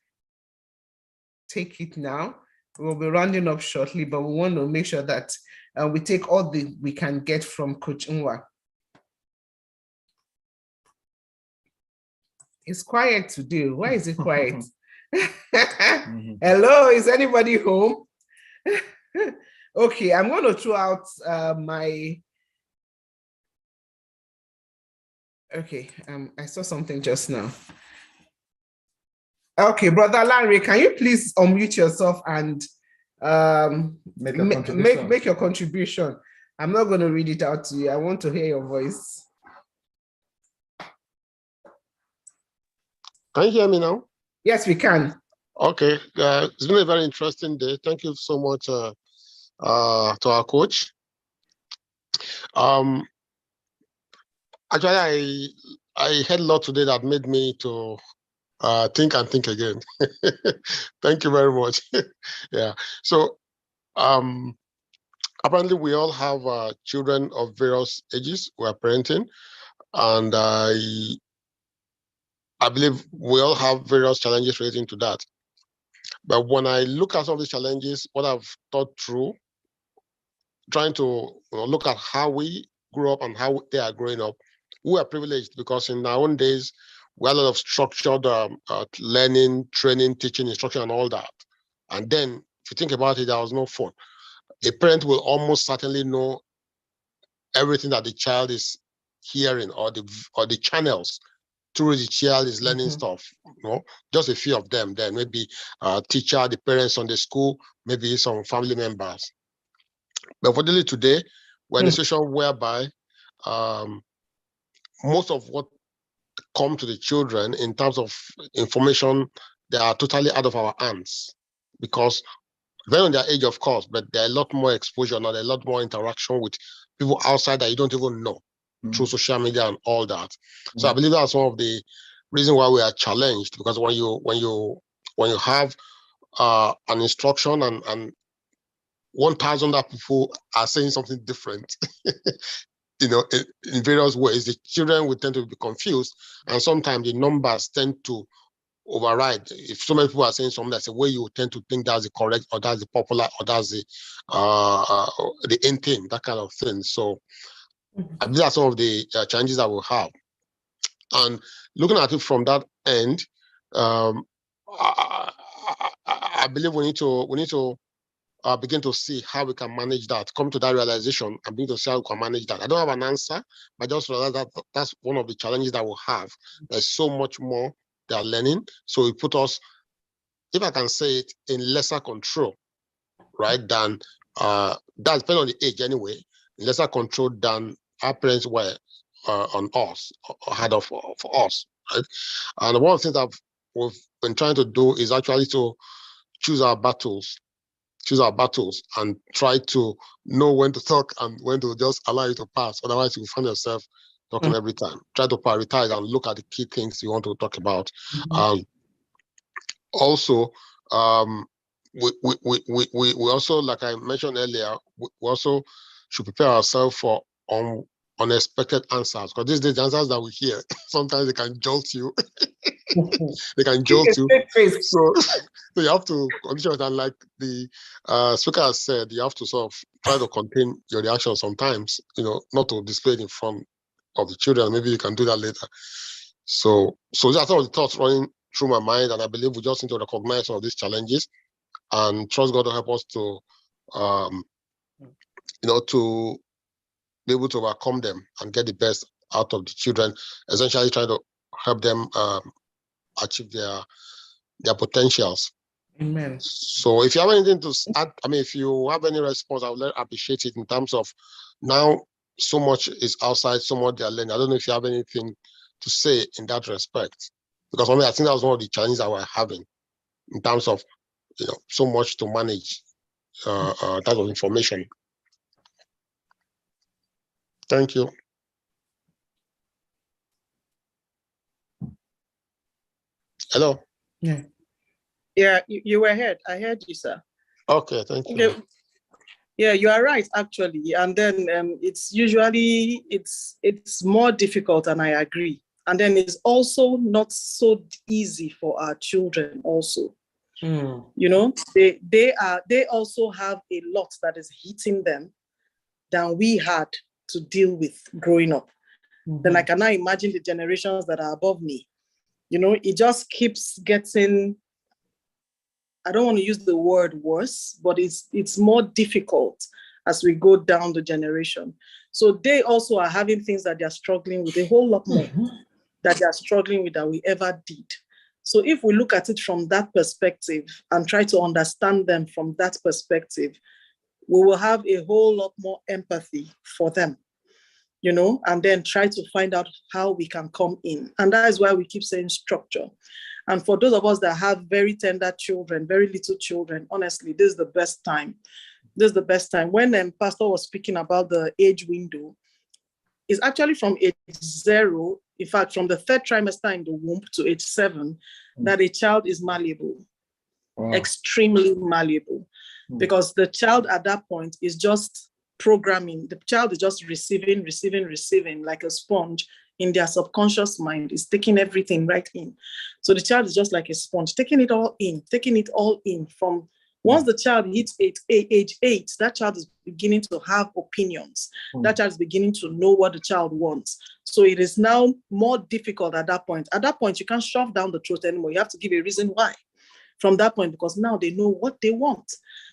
take it now. We'll be rounding up shortly, but we want to make sure that we take all we can get from Coach Nwa. It's quiet today. Why is it quiet? Hello, is anybody home? Okay, I'm going to throw out my... Okay, I saw something just now. Okay, Brother Larry, can you please unmute yourself and make your contribution? I'm not going to read it out to you. I want to hear your voice. Can you hear me now? Yes, we can. Okay, it's been a very interesting day. Thank you so much to our coach. Actually, I heard a lot today that made me to think and think again. Thank you very much. Yeah. So apparently we all have children of various ages who are parenting, and I believe we all have various challenges relating to that. But when I look at some of these challenges, what I've thought through, trying to look at how we grew up and how they are growing up, we are privileged because in our own days, we had a lot of structured learning, training, teaching, instruction, and all that. And then, if you think about it, there was no phone. A parent will almost certainly know everything that the child is hearing, or the channels through the child is learning stuff. Just a few of them. Then maybe teacher, the parents on the school, maybe some family members. But fortunately today, we're in a situation whereby most of what come to the children in terms of information, they are totally out of our hands, because they're on their age, of course, but there are a lot more exposure now, there are a lot more interaction with people outside that you don't even know through social media and all that. So I believe that's one of the reasons why we are challenged, because when you have an instruction and 1,000 other people are saying something different, in various ways, the children will tend to be confused, and sometimes the numbers tend to override. If so many people are saying something, that's a way you tend to think that's the correct, or that's the popular, or that's the in thing, that kind of thing. So I believe that's some of the challenges that we'll have. And looking at it from that end, I believe we need to begin to see how we can manage that, come to that realization and begin to see how we can manage that. I don't have an answer, but I just realize that that's one of the challenges that we'll have. There's so much more they are learning. So it put us, if I can say it, in lesser control, right, than, that depends on the age anyway, lesser control than our parents were on us, or had for us, right? And one of the things that we've been trying to do is actually to choose our battles and try to know when to talk and when to just allow it to pass. Otherwise, you find yourself talking every time. Try to prioritize and look at the key things you want to talk about. Also, we also, like I mentioned earlier, we also should prepare ourselves for unexpected answers, because these days the answers that we hear sometimes they can jolt you. They can jolt you. So you have to condition it, and like the speaker has said, you have to sort of try to contain your reaction sometimes, not to display it in front of the children. Maybe you can do that later. So that's all the thoughts running through my mind, and I believe we just need to recognize some of these challenges and trust God to help us to to be able to overcome them and get the best out of the children, essentially try to help them achieve their potentials. Amen. So if you have anything to add, if you have any response, I would appreciate it, in terms of now so much is outside, so much they are learning. I don't know if you have anything to say in that respect, because I think that was one of the challenges that we're having in terms of so much to manage that of information. Thank you. Hello. Yeah, you were heard. I heard you, sir. Okay, thank you. Okay. Yeah, you are right, actually. And then it's usually, it's more difficult, and I agree. And then it's also not so easy for our children also. They also have a lot that is hitting them than we had to deal with growing up. Then I cannot imagine the generations that are above me. It just keeps getting, I don't want to use the word worse, but it's more difficult as we go down the generation. So they also are having things that they're struggling with, a whole lot more that they're struggling with than we ever did. So if we look at it from that perspective and try to understand them from that perspective, we will have a whole lot more empathy for them, and then try to find out how we can come in. And that is why we keep saying structure. And for those of us that have very tender children, very little children, honestly, this is the best time. This is the best time. When Pastor was speaking about the age window, it's actually from age 0, in fact, from the 3rd trimester in the womb to age 7, that a child is malleable, extremely malleable, because the child at that point is just programming. The child is just receiving like a sponge in their subconscious mind, is taking everything right in. So the child is just like a sponge, taking it all in from once the child hits age 8, that child is beginning to have opinions. That child is beginning to know what the child wants. So it is now more difficult at that point. At that point, you can't shove down the throat anymore. You have to give a reason why from that point, because now they know what they want.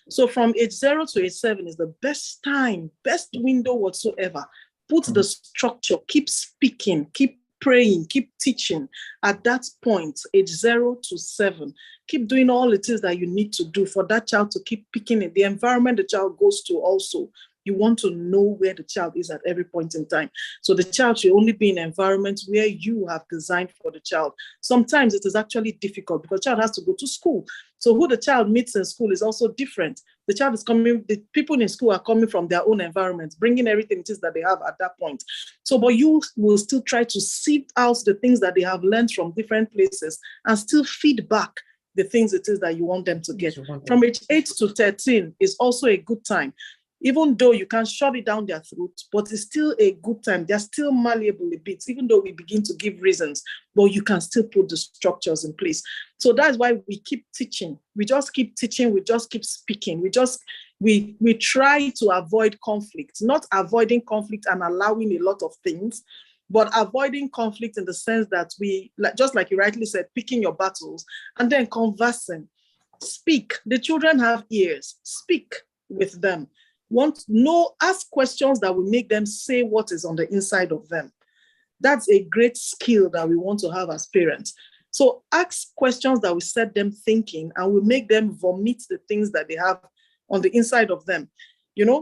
So from age 0 to age 7 is the best time, best window whatsoever. Put the structure, keep speaking, keep praying, keep teaching. At that point, age 0 to 7, keep doing all it is that you need to do for that child to keep picking it. The environment the child goes to also, you want to know where the child is at every point in time. So the child should only be in environments where you have designed for the child. Sometimes it is actually difficult because the child has to go to school. So who the child meets in school is also different. The child is coming, the people in school are coming from their own environments, bringing everything it is that they have at that point. So, but you will still try to sift out the things that they have learned from different places and still feed back the things it is that you want them to get. From age 8 to 13 is also a good time. Even though you can't shove it down their throat, but it's still a good time. They're still malleable a bit, even though we begin to give reasons, but you can still put the structures in place. So that's why we keep teaching. We just keep teaching. We just keep speaking. We try to avoid conflict, not avoiding conflict and allowing a lot of things, but avoiding conflict in the sense that we, just like you rightly said, picking your battles and then conversing. Speak. The children have ears. Speak with them. Ask questions that will make them say what is on the inside of them. That's a great skill that we want to have as parents. So ask questions that will set them thinking and will make them vomit the things that they have on the inside of them.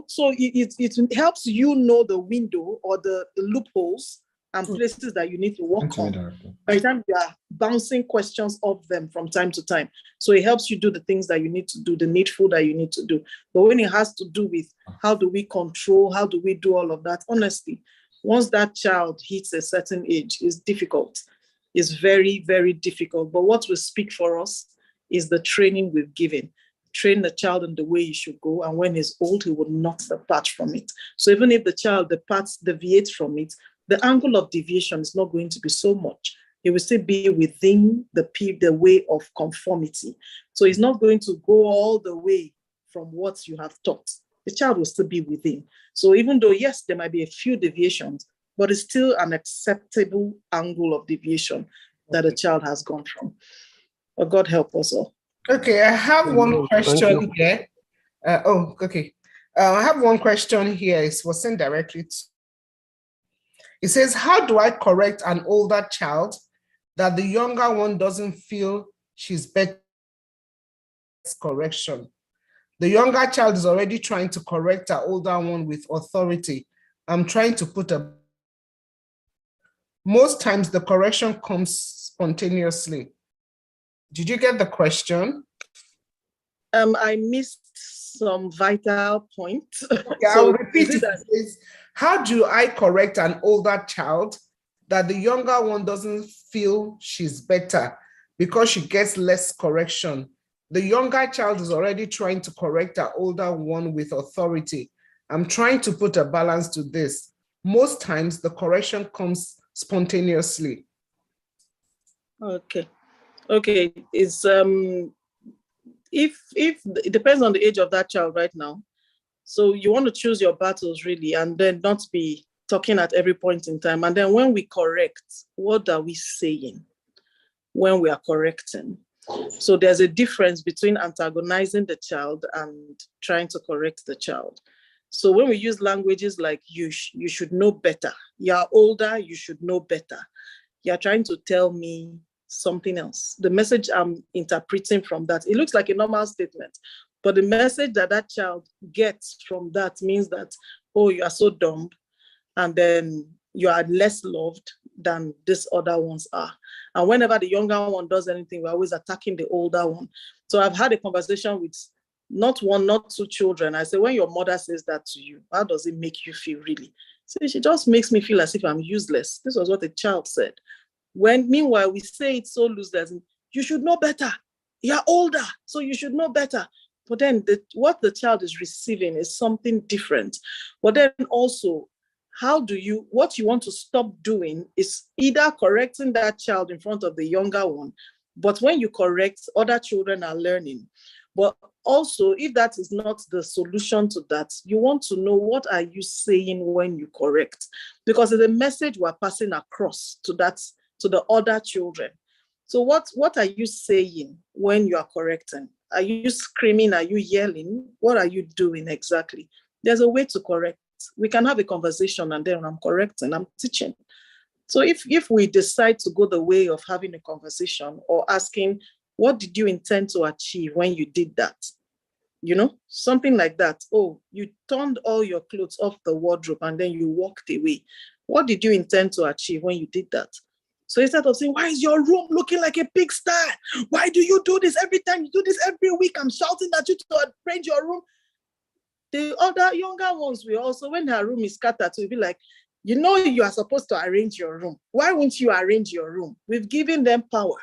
So it helps you know the window or the loopholes and places that you need to work on. By the time you are bouncing questions off them from time to time. So it helps you do the things that you need to do, the needful that you need to do. But when it has to do with how do we control, how do we do all of that, honestly, once that child hits a certain age, it's difficult. It's very, very difficult. But what will speak for us is the training we've given. Train the child in the way he should go, and when he's old, he will not depart from it. So even if the child deviates from it, the angle of deviation is not going to be so much. It will still be within the way of conformity. So it's not going to go all the way from what you have taught. The child will still be within. So even though, yes, there might be a few deviations, but it's still an acceptable angle of deviation that a child has gone from. But God help us all. Okay, I have one question here. Okay. I have one question here. It was sent directly to. It says, how do I correct an older child that the younger one doesn't feel she's better? Correction. The younger child is already trying to correct her older one with authority. I'm trying to put a. Most times the correction comes spontaneously. Did you get the question? I missed some vital point. Yeah, I'll repeat it. How do I correct an older child that the younger one doesn't feel she's better because she gets less correction? The younger child is already trying to correct her older one with authority. I'm trying to put a balance to this. Most times the correction comes spontaneously. Okay. It's if it depends on the age of that child right now. So you want to choose your battles really, and then not be talking at every point in time. And then when we correct, what are we saying when we are correcting? So there's a difference between antagonizing the child and trying to correct the child. So when we use languages like you should know better, you're older, you should know better, you're trying to tell me something else. The message I'm interpreting from that, it looks like a normal statement, but the message that child gets from that means that, oh, you are so dumb, and then you are less loved, than these other ones are. And whenever the younger one does anything, we're always attacking the older one. So I've had a conversation with not one, not two children. I say, when your mother says that to you, how does it make you feel really? So she just makes me feel as if I'm useless. This was what the child said. When meanwhile, we say it so loosely, as in, you should know better. You're older, so you should know better. But then what the child is receiving is something different. But then also, what you want to stop doing is either correcting that child in front of the younger one, but when you correct, other children are learning. But also, if that is not the solution to that, you want to know, what are you saying when you correct? Because it's a message we're passing across to the other children. So what are you saying when you are correcting? Are you screaming? Are you yelling? What are you doing exactly? There's a way to correct. We can have a conversation, and then when I'm correcting, I'm teaching. So if we decide to go the way of having a conversation or asking, what did you intend to achieve when you did that? Something like that. Oh, you turned all your clothes off the wardrobe and then you walked away. What did you intend to achieve when you did that? So instead of saying, why is your room looking like a pigsty? Why do you do this every time? You do this every week. I'm shouting at you to arrange your room. The other younger ones will also, when her room is scattered, will be like, you are supposed to arrange your room. Why won't you arrange your room? We've given them power.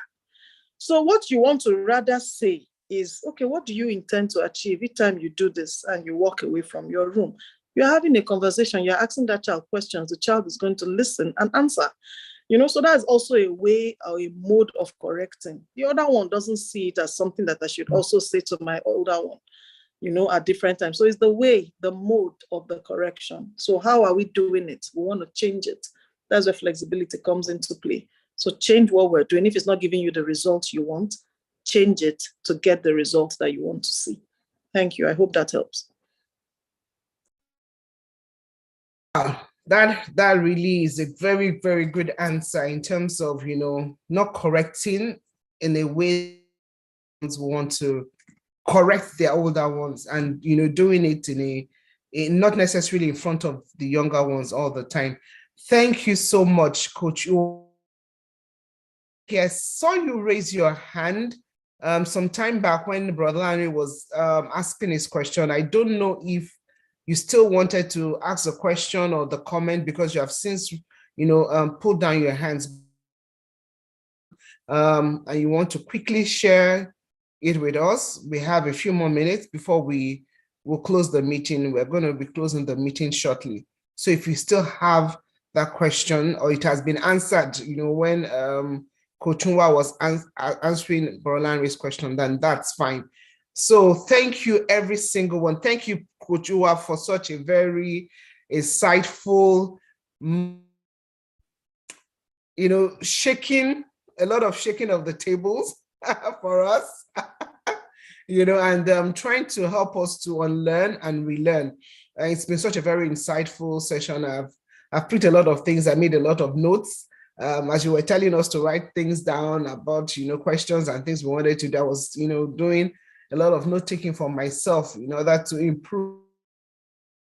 So what you want to rather say is, okay, what do you intend to achieve each time you do this and you walk away from your room? You're having a conversation, you're asking that child questions, the child is going to listen and answer. So that's also a way or a mode of correcting. The other one doesn't see it as something that I should also say to my older one, at different times. So it's the way, the mode of the correction. So how are we doing it? We want to change it. That's where flexibility comes into play. So change what we're doing. If it's not giving you the results you want, change it to get the results that you want to see. Thank you. I hope that helps. That really is a very, very good answer in terms of, not correcting in a way we want to correct their older ones, and, doing it in not necessarily in front of the younger ones all the time. Thank you so much, Coach. I saw you raise your hand some time back when Brother Larry was asking his question. I don't know if you still wanted to ask the question or the comment, because you have since, pulled down your hands. And you want to quickly share it with us. We have a few more minutes before we will close the meeting. We're going to be closing the meeting shortly. So if you still have that question, or it has been answered, when Coach Nwa was answering Borolanri's question, then that's fine. So thank you, every single one. Thank you, Coach Nwa, for such a very insightful, a lot of shaking of the tables for us, and trying to help us to unlearn and relearn. It's been such a very insightful session. I've put a lot of things. I made a lot of notes. As you were telling us to write things down about, questions and things we wanted to do, I was, doing a lot of note taking for myself in order to improve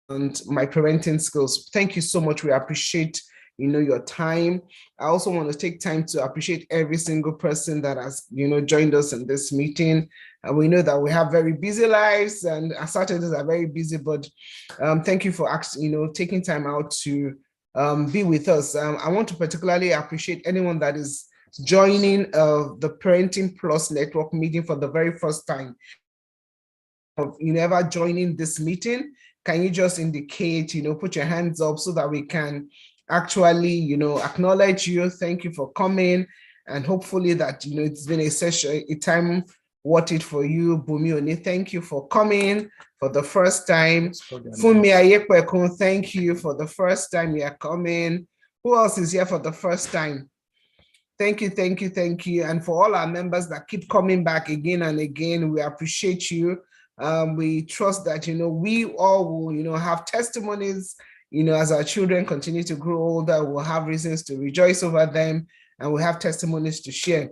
and my parenting skills. Thank you so much. We appreciate, your time. I also want to take time to appreciate every single person that has, joined us in this meeting. And we know that we have very busy lives, and our Saturdays are very busy, but thank you for, taking time out to be with us. I want to particularly appreciate anyone that is joining the Parenting Plus Network meeting for the very first time. If you ever joining this meeting, can you just indicate, put your hands up so that we can actually, acknowledge you. Thank you for coming, and hopefully that, it's been a session, a time worth it for you. Bumi Oni, thank you for coming for the first time. Funmi Ayekpekun, thank you for the first time you are coming. Who else is here for the first time? Thank you, thank you, thank you. And for all our members that keep coming back again and again, we appreciate you. We trust that, we all will, have testimonies, as our children continue to grow older, we'll have reasons to rejoice over them, and we'll have testimonies to share.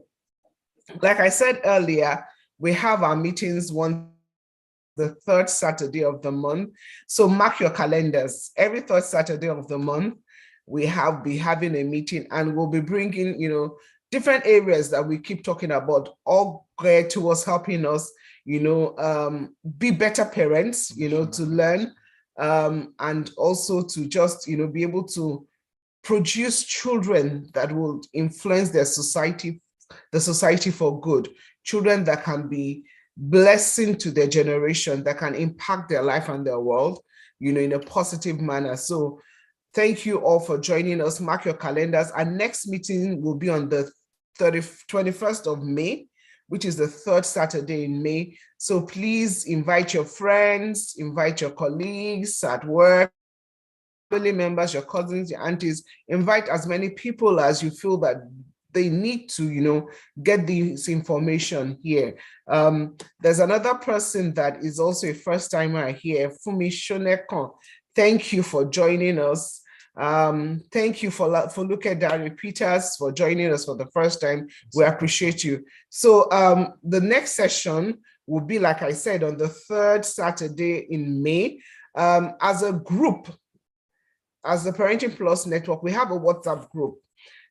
Like I said earlier, we have our meetings the third Saturday of the month. So mark your calendars. Every third Saturday of the month, we have be having a meeting, and we'll be bringing, you know, different areas that we keep talking about, all geared towards helping us, you know, be better parents, you know, to learn, and also to just, you know, be able to produce children that will influence their society, the society for good, children that can be blessing to their generation, that can impact their life and their world, you know, in a positive manner. So thank you all for joining us. Mark your calendars. Our next meeting will be on the 21st of May, which is the third Saturday in May. So please invite your friends, invite your colleagues at work, family members, your cousins, your aunties, invite as many people as you feel that they need to, you know, get this information here. There's another person that is also a first timer here, Fumi Shonekon. Thank you for joining us. Thank you for Lukedari Peters for joining us for the first time. We appreciate you. So the next session will be, like I said, on the third Saturday in May. As a group, as the Parenting Plus Network, we have a WhatsApp group.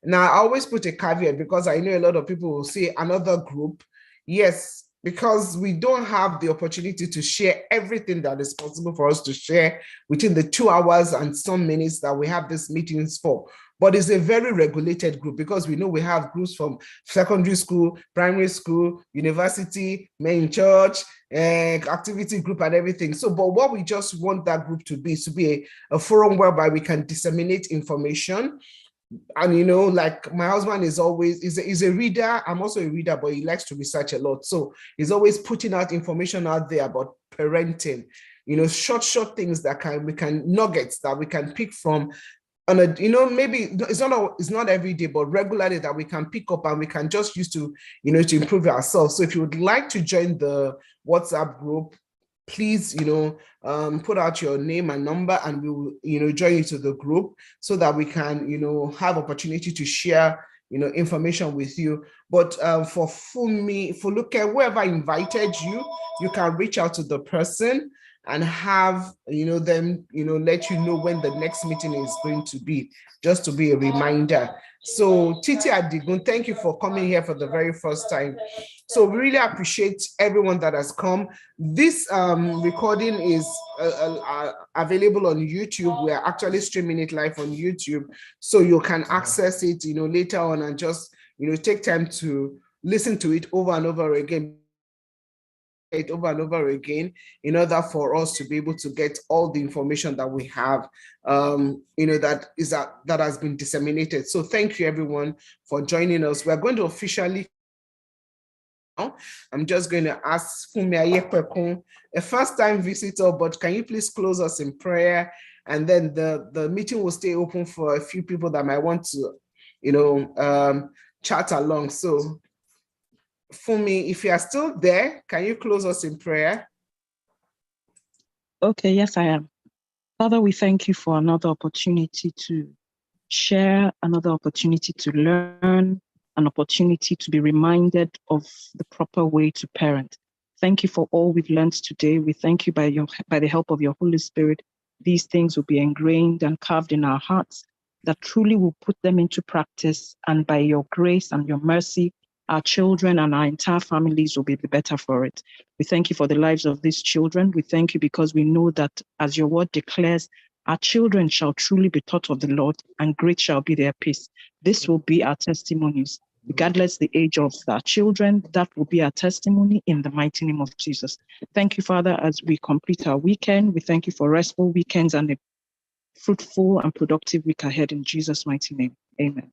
Now, I always put a caveat because I know a lot of people will say another group. Yes, because we don't have the opportunity to share everything that is possible for us to share within the 2 hours and some minutes that we have these meetings for. But it's a very regulated group because we know we have groups from secondary school, primary school, university, main church, activity group and everything. So, but what we just want that group to be is to be a forum whereby we can disseminate information. And, you know, like my husband is always, is a reader. I'm also a reader, but he likes to research a lot. So he's always putting out information out there about parenting, you know, short things that nuggets that we can pick from on a, you know, maybe it's not every day, but regularly that we can pick up and we can just use to, you know, to improve ourselves. So if you would like to join the WhatsApp group, please, you know, put out your name and number and we will, you know, join you to the group so that we can, you know, have opportunity to share, you know, information with you. But for Luke, whoever invited you, you can reach out to the person and have, you know, them, you know, let you know when the next meeting is going to be, just to be a reminder. So Titi Adigun, thank you for coming here for the very first time. So we really appreciate everyone that has come. This recording is available on YouTube. We are actually streaming it live on YouTube. So you can access it, you know, later on and just, you know, take time to listen to it over and over again. In order for us to be able to get all the information that we have, you know, that has been disseminated. So thank you everyone for joining us. We're going to officially, I'm just going to ask Fumi Ayekpekun, a first-time visitor, but can you please close us in prayer? And then the meeting will stay open for a few people that might want to, you know, chat along. So Fumi, if you are still there, can you close us in prayer? Okay, yes, I am. Father, we thank you for another opportunity to share, another opportunity to learn, an opportunity to be reminded of the proper way to parent. Thank you for all we've learned today. We thank you by the help of your Holy Spirit. These things will be ingrained and carved in our hearts, that truly will put them into practice. And by your grace and your mercy, our children and our entire families will be better for it. We thank you for the lives of these children. We thank you because we know that, as your word declares, our children shall truly be taught of the Lord, and great shall be their peace. This will be our testimonies. Regardless the age of our children, that will be our testimony in the mighty name of Jesus. Thank you, Father, as we complete our weekend. We thank you for restful weekends and a fruitful and productive week ahead in Jesus' mighty name. Amen.